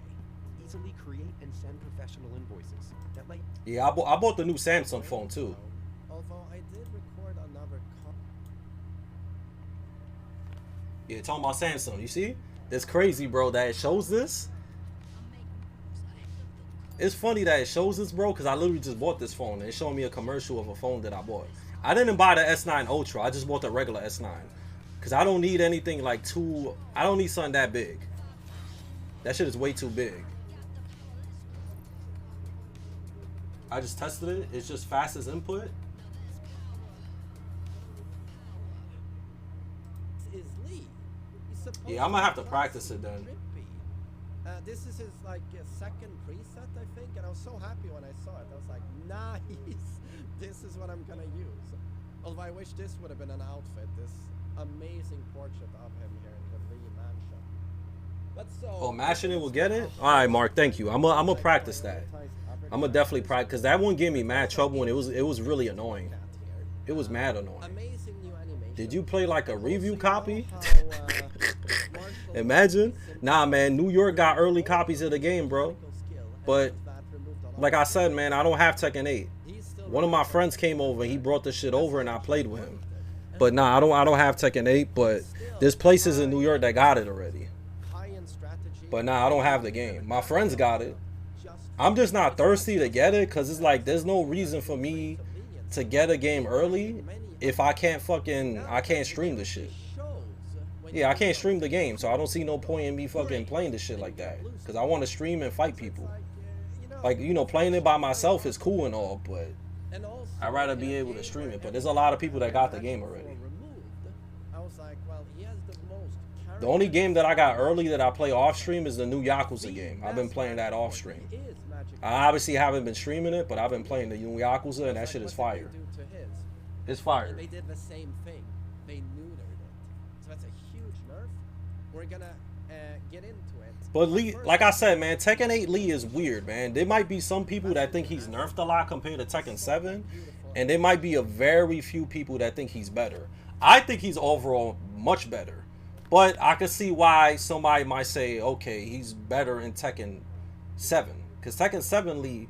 easily create and send professional invoices that let Yeah, I bought the new Samsung phone too. Although I did record another Yeah, talking about Samsung. You see? It's crazy, bro, that it shows this. It's funny that it shows this, bro, because I literally just bought this phone and it's showing me a commercial of a phone that I bought. I didn't buy the S9 Ultra. I just bought the regular S9 because I don't need anything like I don't need something that big. That shit is way too big. I just tested it. It's just fastest input. is Lee. Yeah, I'm gonna have to practice it then. This is his like second preset, I think, and I was so happy when I saw it. I was like, nice. This is what I'm gonna use. Although I wish this would have been an outfit. This amazing portrait of him here in the Lee mansion. But so. Oh, mashing it will get it. All right, Mark. Thank you. I'm gonna practice that. I'm gonna definitely practice because that one gave me mad trouble and it was really annoying. It was mad annoying. Amazing new animation. Did you play like a review copy? Imagine. Nah, man. New York got early copies of the game, bro. But like I said, man, I don't have Tekken 8. One of my friends came over. He brought the shit over, and I played with him. But nah, I don't have Tekken 8. But there's places in New York that got it already. But nah, I don't have the game. My friends got it. I'm just not thirsty to get it because it's like there's no reason for me to get a game early if I can't stream the shit. Yeah, I can't stream the game, so I don't see no point in me fucking playing this shit like that. Because I want to stream and fight people. Like, you know, playing it by myself is cool and all, but I'd rather be able to stream it. But there's a lot of people that got the game already. The only game that I got early that I play off stream is the new Yakuza game. I've been playing that off stream. I obviously haven't been streaming it, but I've been playing the new Yakuza, and that shit is fire. It's fire. They did the same thing. They neutered it. So that's a huge nerf. We're gonna get into it. But Lee, like I said, man, Tekken 8 Lee is weird, man. There might be some people that think he's nerfed a lot compared to Tekken 7, and there might be a very few people that think he's better. I think he's overall much better, but I can see why somebody might say, okay, he's better in Tekken 7, because Tekken 7 Lee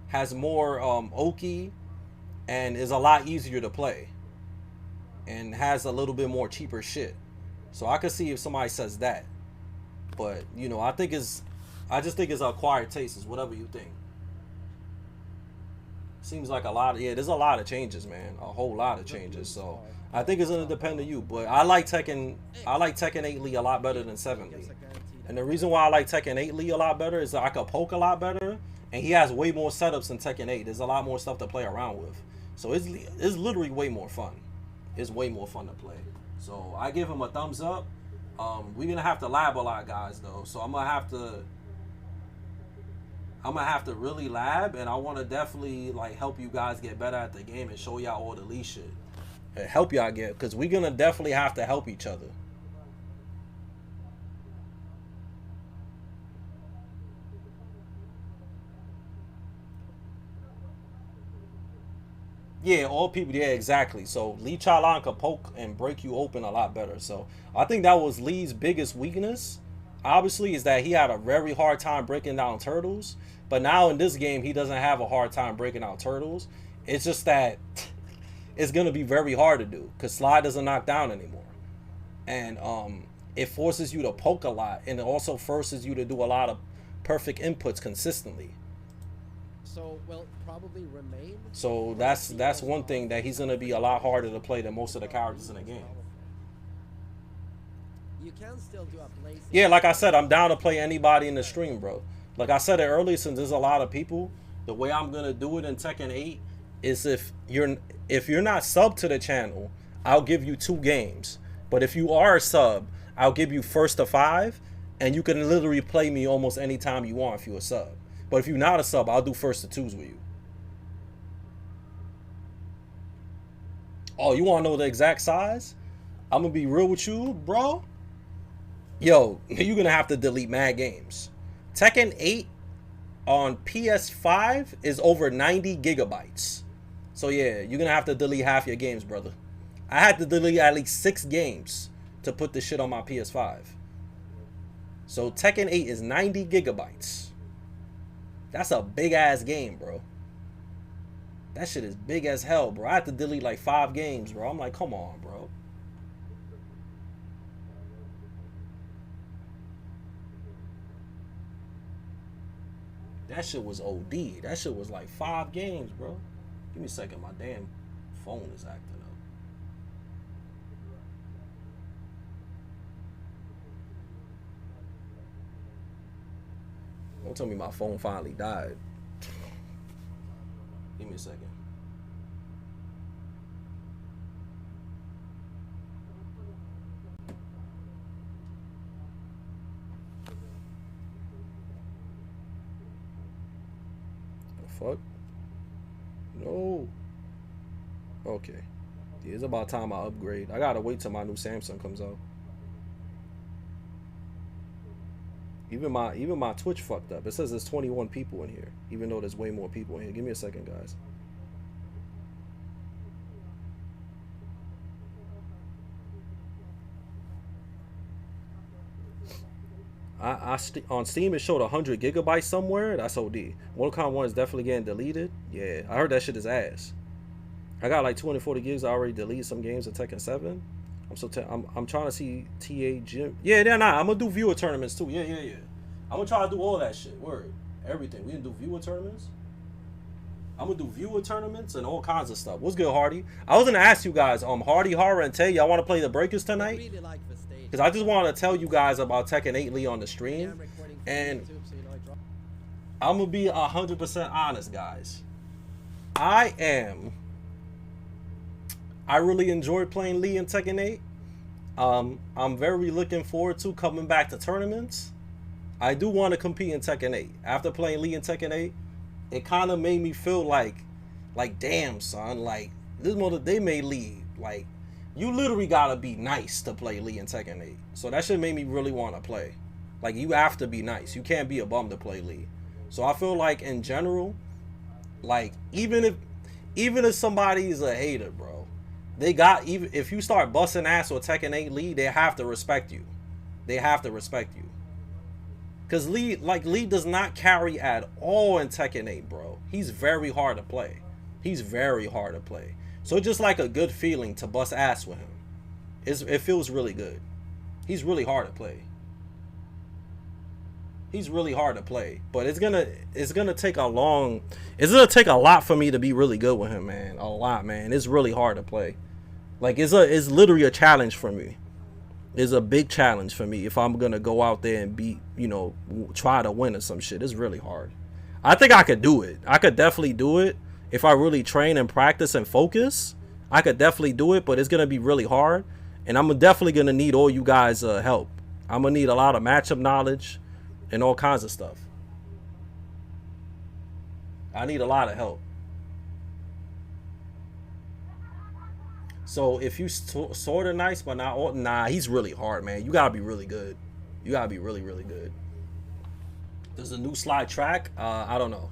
has more Oki and is a lot easier to play and has a little bit more cheaper shit. So I could see if somebody says that. But, you know, I just think it's acquired tastes, whatever you think. Seems like a lot of, there's a lot of changes, man. A whole lot of changes. So I think it's gonna depend on you. But I like Tekken 8 Lee a lot better than 7 Lee. And the reason why I like Tekken 8 Lee a lot better is that I could poke a lot better, and he has way more setups than Tekken 8. There's a lot more stuff to play around with. So it's literally way more fun. It's way more fun to play. So I give him a thumbs up. We're gonna have to lab a lot, guys, though. So I'm gonna have to really lab, and I want to definitely like help you guys get better at the game and show y'all all the Lee shit and help y'all get, because we're gonna definitely have to help each other. Yeah, all people, yeah, exactly. So Lee Chaolan could poke and break you open a lot better. So I think that was Lee's biggest weakness, obviously, is that he had a very hard time breaking down turtles. But now in this game, he doesn't have a hard time breaking down turtles. It's just that it's going to be very hard to do because Slide doesn't knock down anymore. And it forces you to poke a lot, and it also forces you to do a lot of perfect inputs consistently. So, well, probably remain. So that's one thing that he's gonna be a lot harder to play than most of the characters in the game. You can still do a blazing. Yeah, like I said, I'm down to play anybody in the stream, bro. Like I said it earlier, since there's a lot of people, the way I'm gonna do it in Tekken 8 is if you're not subbed to the channel, I'll give you 2 games. But if you are a sub, I'll give you first to 5, and you can literally play me almost anytime you want if you're a sub. But if you're not a sub, I'll do first to 2s with you. Oh, you want to know the exact size? I'm going to be real with you, bro. Yo, you're going to have to delete mad games. Tekken 8 on PS5 is over 90 gigabytes. So yeah, you're going to have to delete half your games, brother. I had to delete at least 6 games to put this shit on my PS5. So Tekken 8 is 90 gigabytes. That's a big ass game, bro. That shit is big as hell, bro. I had to delete like 5 games, bro. I'm like, come on, bro. That shit was OD. That shit was like 5 games, bro. Give me a second. My damn phone is acting up. Don't tell me my phone finally died. Give me a second. The fuck? No. Okay. Yeah, it's about time I upgrade. I gotta wait till my new Samsung comes out. Even my Twitch fucked up. It says there's 21 people in here, even though there's way more people in here. Give me a second, guys. On Steam it showed 100 gigabytes somewhere. That's OD. Mortal Kombat 1 is definitely getting deleted. Yeah, I heard that shit is ass. I got like 240 gigs. I already deleted some games of Tekken 7. I'm trying to see TA Gym. Yeah, they're not. I'm gonna do viewer tournaments too. Yeah. I'm gonna try to do all that shit. Word. Everything. We can do viewer tournaments. I'm gonna do viewer tournaments and all kinds of stuff. What's good, Hardy? I was gonna ask you guys, Hardy, Horror, and Tay, y'all want to play the Breakers tonight? I really like the stage. Because I just want to tell you guys about Tekken 8 Lee on the stream. And YouTube, so you know I drop. I'm gonna be 100% honest, guys. I really enjoyed playing Lee in Tekken 8. I'm very looking forward to coming back to tournaments. I do want to compete in Tekken 8. After playing Lee in Tekken 8, it kind of made me feel like damn, son, like this mother they made Lee like you literally gotta be nice to play Lee in Tekken 8. So that shit made me really want to play. Like you have to be nice. You can't be a bum to play Lee. So I feel like in general, like even if somebody is a hater, bro, they got even if you start busting ass with Tekken 8 Lee, they have to respect you. They have to respect you. Cause Lee does not carry at all in Tekken 8, bro. He's very hard to play. He's very hard to play. So it's just like a good feeling to bust ass with him. It feels really good. He's really hard to play. He's really hard to play. But it's gonna take a lot for me to be really good with him, man. A lot, man. It's really hard to play. Like it's literally a challenge for me. It's a big challenge for me if I'm gonna go out there and beat, try to win or some shit. It's really hard. I think I could do it. I could definitely do it if I really train and practice and focus. I could definitely do it, but it's gonna be really hard, and I'm definitely gonna need all you guys' help. I'm gonna need a lot of matchup knowledge and all kinds of stuff. I need a lot of help. So if you sort of nice, but not all, nah, he's really hard, man. You gotta be really good. You gotta be really, really good. There's a new slide track. I don't know.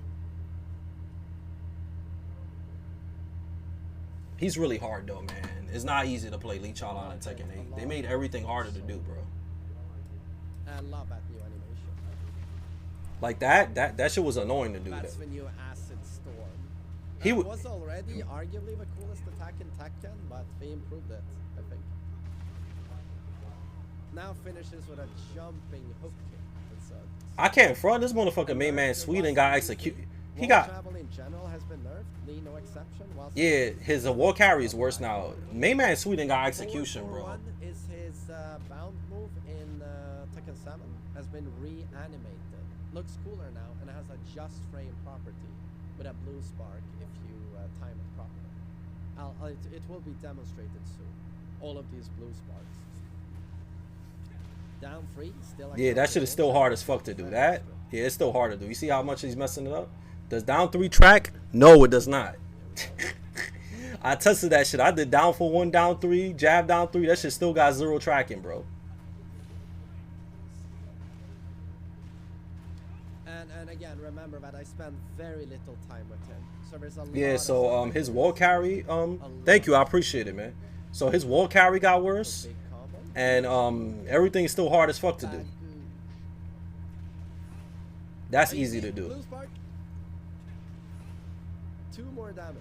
He's really hard though, man. It's not easy to play Lee Chaolan and Tekken 8. They made everything harder to do, bro. I love that new animation. Like that shit was annoying to do. That's that. the new Acid Storm. He was already arguably the coolest attack in Tekken, but they improved it, I think. Now finishes with a jumping hook kick. I can't front. This motherfucker main man Sweden got executed. He got. Travel in general has been nerfed. Lee, no exception. Yeah, his war carry is worse now. Main man Sweden got execution, bro. One is his bound move in Tekken 7 has been reanimated. Looks cooler now and it has a just frame property with a blue spark if you time it properly. It will be demonstrated soon. All of these blue sparks. Down 3 still. Yeah, that shit is still hard as fuck to do. That yeah, it's still hard to do. You see how much he's messing it up? Does down 3 track? No, it does not. I tested that shit. I did down for 1, down 3, jab down 3. That shit still got 0 tracking, bro. And again, remember that I spent very little time with him. So there's a lot. Yeah, so his wall carry, thank you, I appreciate it, man. So his wall carry got worse, and everything's still hard as fuck to do. That's easy to do. 2 more damage.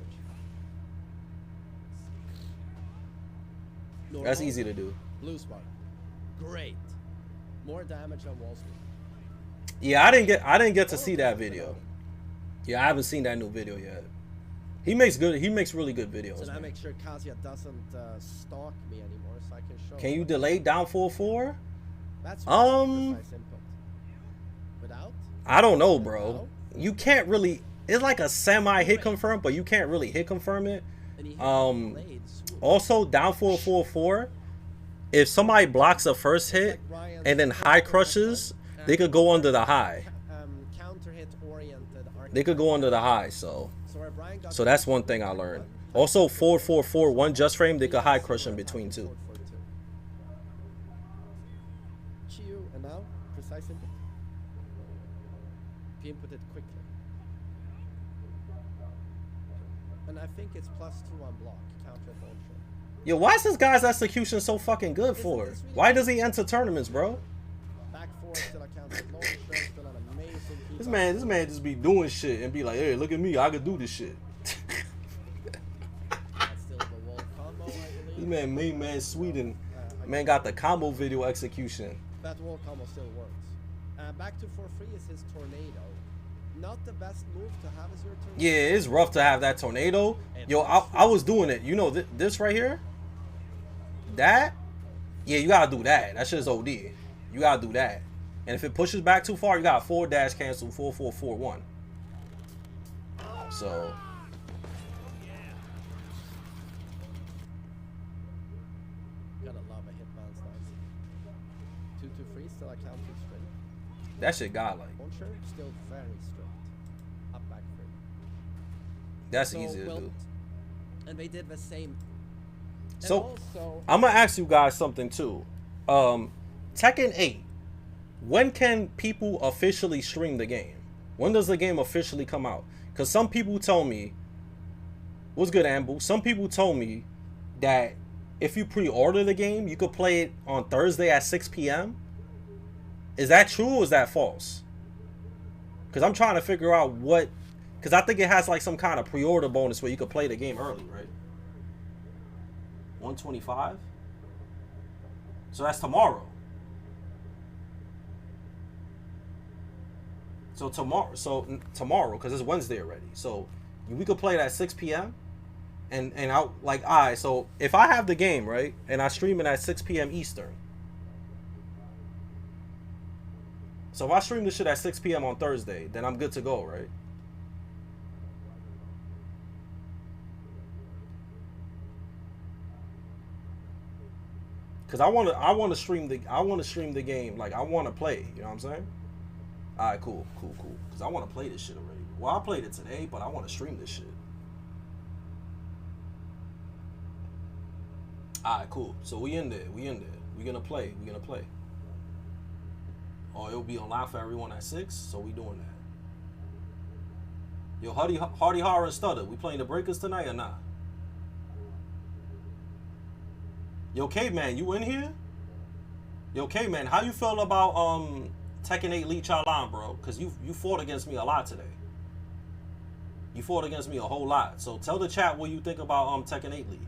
That's Normal, easy to do. Blue spark. Great. More damage on Wall Street. Yeah, I didn't get to see that video. Yeah, I haven't seen that new video yet. He makes really good videos. So now man. make sure Kazuya doesn't stalk me anymore, so I can show. Can you delay down 4-4? That's Um, precise input. Without? I don't know, bro. You can't really. It's like a semi hit confirm, but you can't really hit confirm it. And he hit the blade, swoop. Also, down 4-4-4. If somebody blocks a first hit and then high crushes, they could go under the high. Counter hit oriented. They could go under the high. So where Brian got so that's one thing I learned. Also, 4-4-4, one just frame, they could high crush in between too. Chiyu, and now precise input. If you input it quickly. And I think it's +2 on block. Counter hit launcher. Yo, why is this guy's execution so fucking good for? Isn't this really Why does he enter tournaments, bro? Back 4 still a counter hit launcher. Still an amazing keep This up. man just be doing shit and be like, hey, look at me, I could do this shit. That's still the wall combo, I believe. This man, main man, Sweden, I man got the combo video execution. That wall combo still works. Back to 4-3 is his tornado. Not the best move to have as your tornado. Yeah, it's rough to have that tornado. Yo, I was doing it. You know this right here? That? Yeah, you gotta do that. That shit's OD. You gotta do that. And if it pushes back too far, you got 4 dash cancel, 4-4-4-1. So Gotta love a hit bounce nice. 2-3 still a counter straight. that shit godlike. Launcher still very straight. Up back 3. That's So, easy to well, do. And they did the same. And So also, I'm gonna ask you guys something too. Tekken 8. When can people officially stream the game? When does the game officially come out? Because some people tell me, what's good, Ambu? Some people told me that if you pre-order the game, you could play it on Thursday at 6 p.m. Is that true or is that false? Because I'm trying to figure out what, because I think it has like some kind of pre-order bonus where you could play the game early, right? 125. So that's tomorrow. So tomorrow, because it's Wednesday already. So we could play it at 6 p.m. And I like, all right, so if I have the game, right, and I stream it at 6 p.m. Eastern. So if I stream this shit at 6 p.m. on Thursday, then I'm good to go, right? Cause I wanna stream the game, like I wanna play, you know what I'm saying? Alright, cool. Cause I wanna play this shit already. Well, I played it today, but I wanna stream this shit. Alright, cool. So we in there. We gonna play. Oh, it'll be on live for everyone at 6, so we doing that. Yo, Hardy Horror and Stutter, we playing the Breakers tonight or not? Yo, K-Man, you in here? Yo, K-Man, how you feel about Tekken 8 Lee Chaolan, bro? Because you fought against me a lot today. You fought against me a whole lot. So tell the chat what you think about Tekken 8 Lee.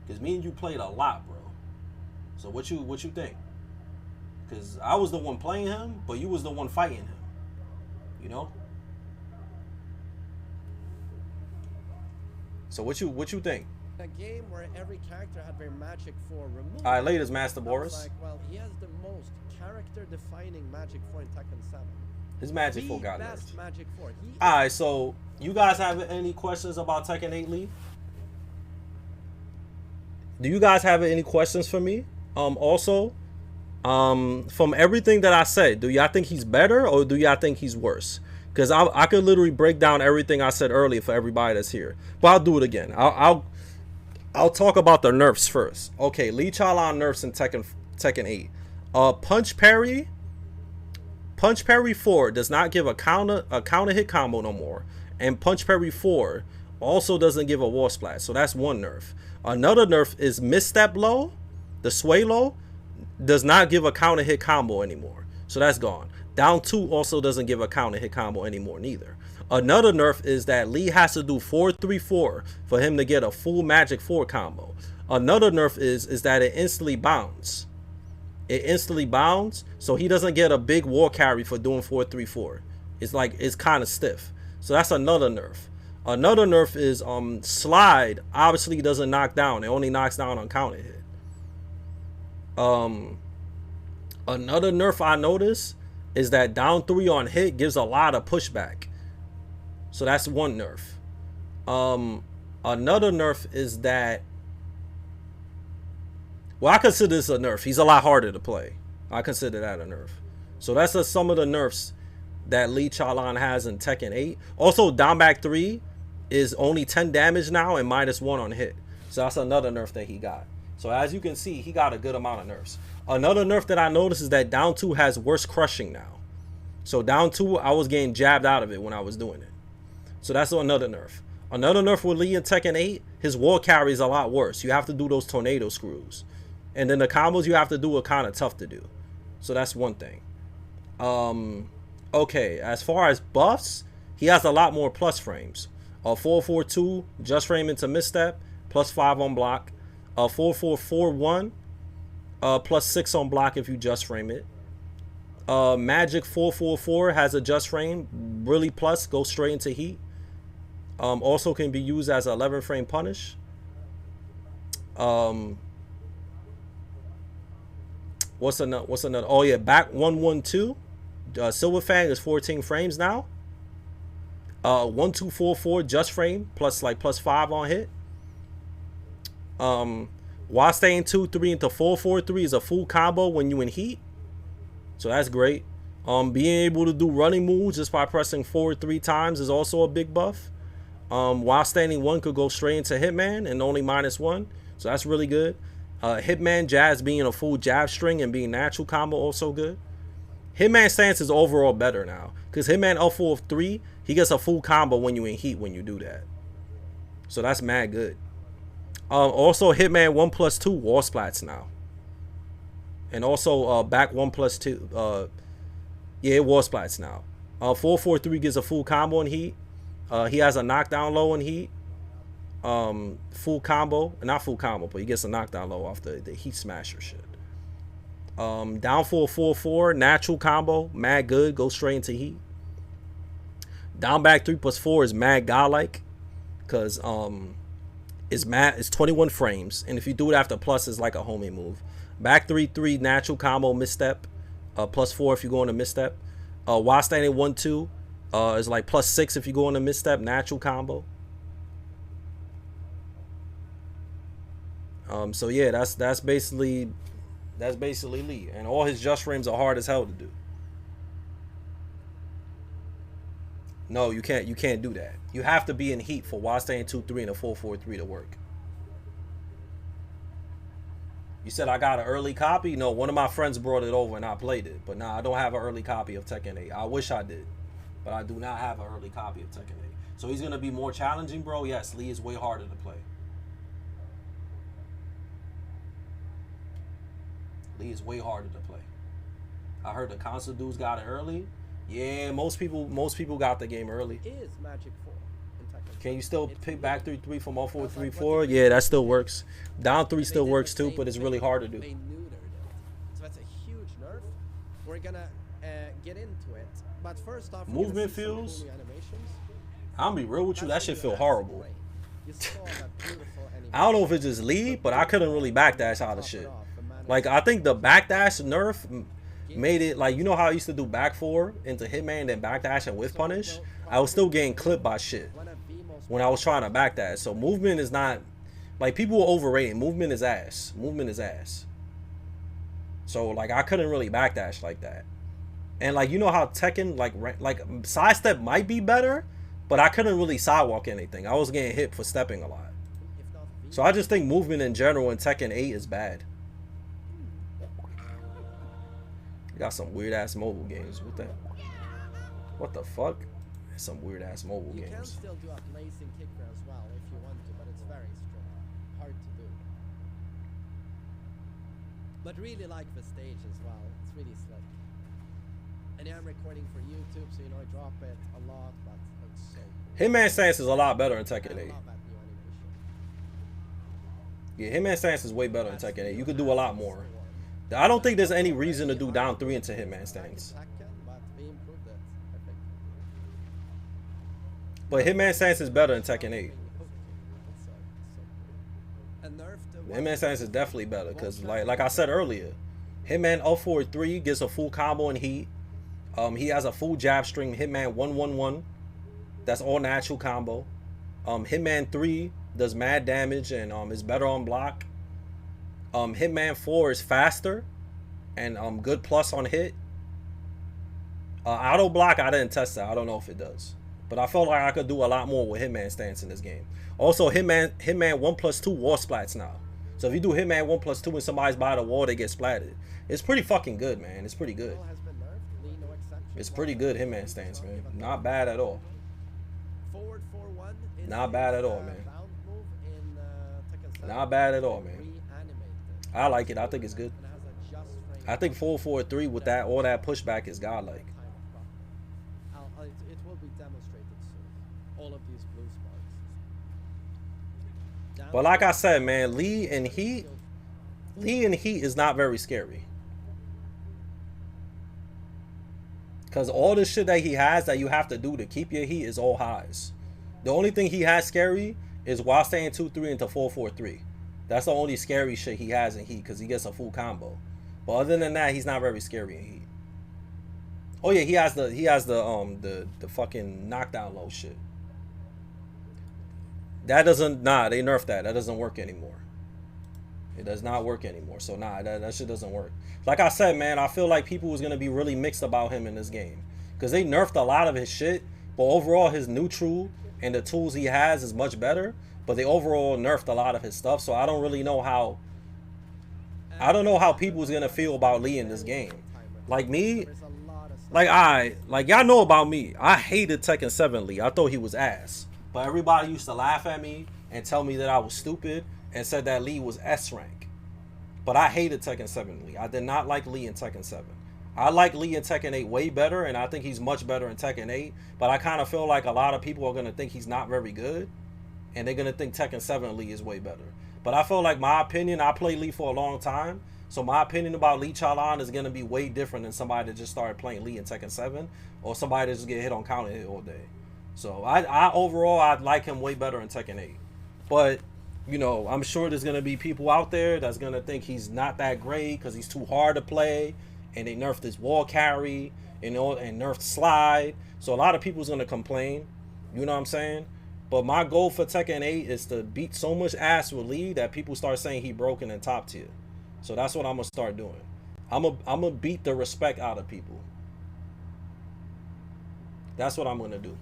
Because me and you played a lot, bro. So what you think? Because I was the one playing him, but you was the one fighting him. You know? So what you think? a game where every character had their magic 4 removed. Alright, latest Master I was Boris. like, well, he has the most character-defining magic 4 in Tekken 7. His magic 4 The got best nerfed. magic 4. Alright, so you guys have any questions about Tekken 8 Lee? Do you guys have any questions for me? Also, from everything that I said, do y'all think he's better or do y'all think he's worse? Because I could literally break down everything I said earlier for everybody that's here. But I'll do it again. I'll talk about the nerfs first. Okay, Lee Chaolan nerfs in Tekken 8. Punch parry 4 does not give a counter hit combo no more. And punch parry 4 also doesn't give a wall splash. So that's one nerf. Another nerf is misstep low. The sway low does not give a counter hit combo anymore. So that's gone. Down 2 also doesn't give a counter hit combo anymore neither. Another nerf is that Lee has to do 4-3-4 for him to get a full Magic 4 combo. Another nerf is that it instantly bounds. It instantly bounds, so he doesn't get a big war carry for doing 4-3-4. It's like, it's kind of stiff. So that's another nerf. Another nerf is slide obviously doesn't knock down. It only knocks down on counter hit. Another nerf I noticed is that down 3 on hit gives a lot of pushback. So that's one nerf. Another nerf is that, well, I consider this a nerf. He's a lot harder to play. I consider that a nerf. So that's some of the nerfs that Lee Chaolan has in Tekken 8. Also, down back 3 is only 10 damage now and -1 on hit. So that's another nerf that he got. So as you can see, he got a good amount of nerfs. Another nerf that I noticed is that down 2 has worse crushing now. So down 2, I was getting jabbed out of it when I was doing it. So that's another nerf. Another nerf with Lee in Tekken 8, his wall carry is a lot worse. You have to do those tornado screws. And then the combos you have to do are kind of tough to do. So that's one thing. Okay, as far as buffs, he has a lot more plus frames. 4-4-2, just frame into misstep, +5 on block. 4-4-4-1, +6 on block if you just frame it. Magic 4-4-4 has a just frame, really plus, goes straight into heat. Also can be used as an 11 frame punish. What's another? Oh yeah, back 1-1-2. Silver Fang is 14 frames now. 1-2-4-4 just frame plus +5 on hit. While staying 2-3 into 4-4-3 is a full combo when you in heat. So that's great. Being able to do running moves just by pressing forward 3 times is also a big buff. While standing 1 could go straight into Hitman and only -1. So that's really good. Hitman jazz being a full jab string and being natural combo also good. Hitman stance is overall better now. Because Hitman L4-3, he gets a full combo when you in heat when you do that. So that's mad good. Also Hitman 1+2 wall splats now. And also back 1+2. Yeah, wall splats now. 4-4-3 gives a full combo in heat. He has a knockdown low in heat. Full combo. Not full combo, but he gets a knockdown low off the heat smasher shit. Down 4-4-4, natural combo. Mad good. Goes straight into heat. Down back 3+4 is mad godlike. Because it's 21 frames. And if you do it after plus, it's like a homie move. Back 3-3 natural combo misstep. +4 if you go on a misstep. While standing 1-2 is like +6 if you go on a misstep. Natural combo. So yeah, that's basically Lee. And all his just frames are hard as hell to do. No, you can't do that. You have to be in heat for while staying 2-3 and a 4-4-3 to work. You said I got an early copy? No, one of my friends brought it over and I played it. But nah, I don't have an early copy of Tekken 8. I wish I did. But I do not have an early copy of Tekken 8. So he's going to be more challenging, bro? Yes, Lee is way harder to play. Lee is way harder to play. I heard the console dudes got it early. Yeah, most people got the game early. Is Magic 4 in Tekken? Can you still pick back 3-3 from 4-4-3-4? Yeah, that still works. Down 3 still works too, but it's really hard to do. They neutered it. So that's a huge nerf. We're gonna get into it. But first off, movement feels. I'll be real with you, that shit feel horrible. I don't know if it's just Lee, but I couldn't really backdash out of shit. Like, I think the backdash nerf made it, like, you know how I used to do back 4 into Hitman and then backdash and whiff punish? I was still getting clipped by shit when I was trying to backdash. So movement is not, like, people will overrate it. Movement is ass. Movement is ass. So, like, I couldn't really backdash like that. And, like, you know how Tekken, like sidestep might be better, but I couldn't really sidewalk anything. I was getting hit for stepping a lot. So I just think movement in general in Tekken 8 is bad. Got some weird ass mobile games. What the fuck? Some weird ass mobile games. You can still do a blazing kicker as well if you want to, but it's very hard to do. But really like the stage as well. It's really slick. And yeah, I'm recording for YouTube, so you know I drop it a lot, but it's so cool. Hitman stance is a lot better in Tekken 8. I love that new animation. Yeah, Hitman stance is way better in Tekken 8. You could do a lot more. I don't think there's any reason to do down 3 into Hitman stance. But we improved it, I think. But Hitman stance is better in Tekken 8. Hitman stance is definitely better because, like I said earlier, Hitman 043 gets a full combo in Heat. He has a full jab string. Hitman 111, that's all natural combo. Hitman 3 does mad damage and is better on block. Hitman 4 is faster and good plus on hit. Auto block, I didn't test that. I don't know if it does, but I felt like I could do a lot more with Hitman stance in this game. Also, Hitman 1+2 wall splats now. So if you do Hitman 1+2 and somebody's by the wall, they get splatted. It's pretty fucking good, man. It's pretty good. It's pretty good Hitman stance, man. Not bad at all. Not bad at all, man. Not bad at all, man. I like it. I think it's good. I think 443 with that all that pushback is godlike. It will be demonstrated soon. All of these blue sparks. But like I said, man, Lee in Heat is not very scary. Because all the shit that he has that you have to do to keep your Heat is all highs. The only thing he has scary is while staying 2-3 into 4-4-3. That's the only scary shit he has in Heat because he gets a full combo. But other than that, he's not very scary in Heat. Oh yeah, he has the fucking knockdown low shit. That doesn't, nah, they nerfed that. That doesn't work anymore. It does not work anymore. So nah, that shit doesn't work. Like I said, man, I feel like people was gonna be really mixed about him in this game. Because they nerfed a lot of his shit. But overall his neutral and the tools he has is much better. But they overall nerfed a lot of his stuff. So I don't really know how people's gonna feel about Lee in this game. Like me, like y'all know about me. I hated Tekken 7 Lee. I thought he was ass. But everybody used to laugh at me and tell me that I was stupid and said that Lee was S rank. But I hated Tekken 7 Lee. I did not like Lee in Tekken 7. I like Lee in Tekken 8 way better, and I think he's much better in Tekken 8. But I kind of feel like a lot of people are going to think he's not very good, and they're going to think Tekken 7 Lee is way better. But I feel like my opinion, I played Lee for a long time, so my opinion about Lee Chaolan is going to be way different than somebody that just started playing Lee in Tekken 7, or somebody that just get hit on counter hit all day. So I overall, I like him way better in Tekken 8. But, you know, I'm sure there's going to be people out there that's going to think he's not that great because he's too hard to play. And they nerfed his wall carry, and nerfed slide. So a lot of people's going to complain. You know what I'm saying? But my goal for Tekken 8 is to beat so much ass with Lee that people start saying he broken in top tier. So that's what I'm going to start doing. I'm going to beat the respect out of people. That's what I'm going to do.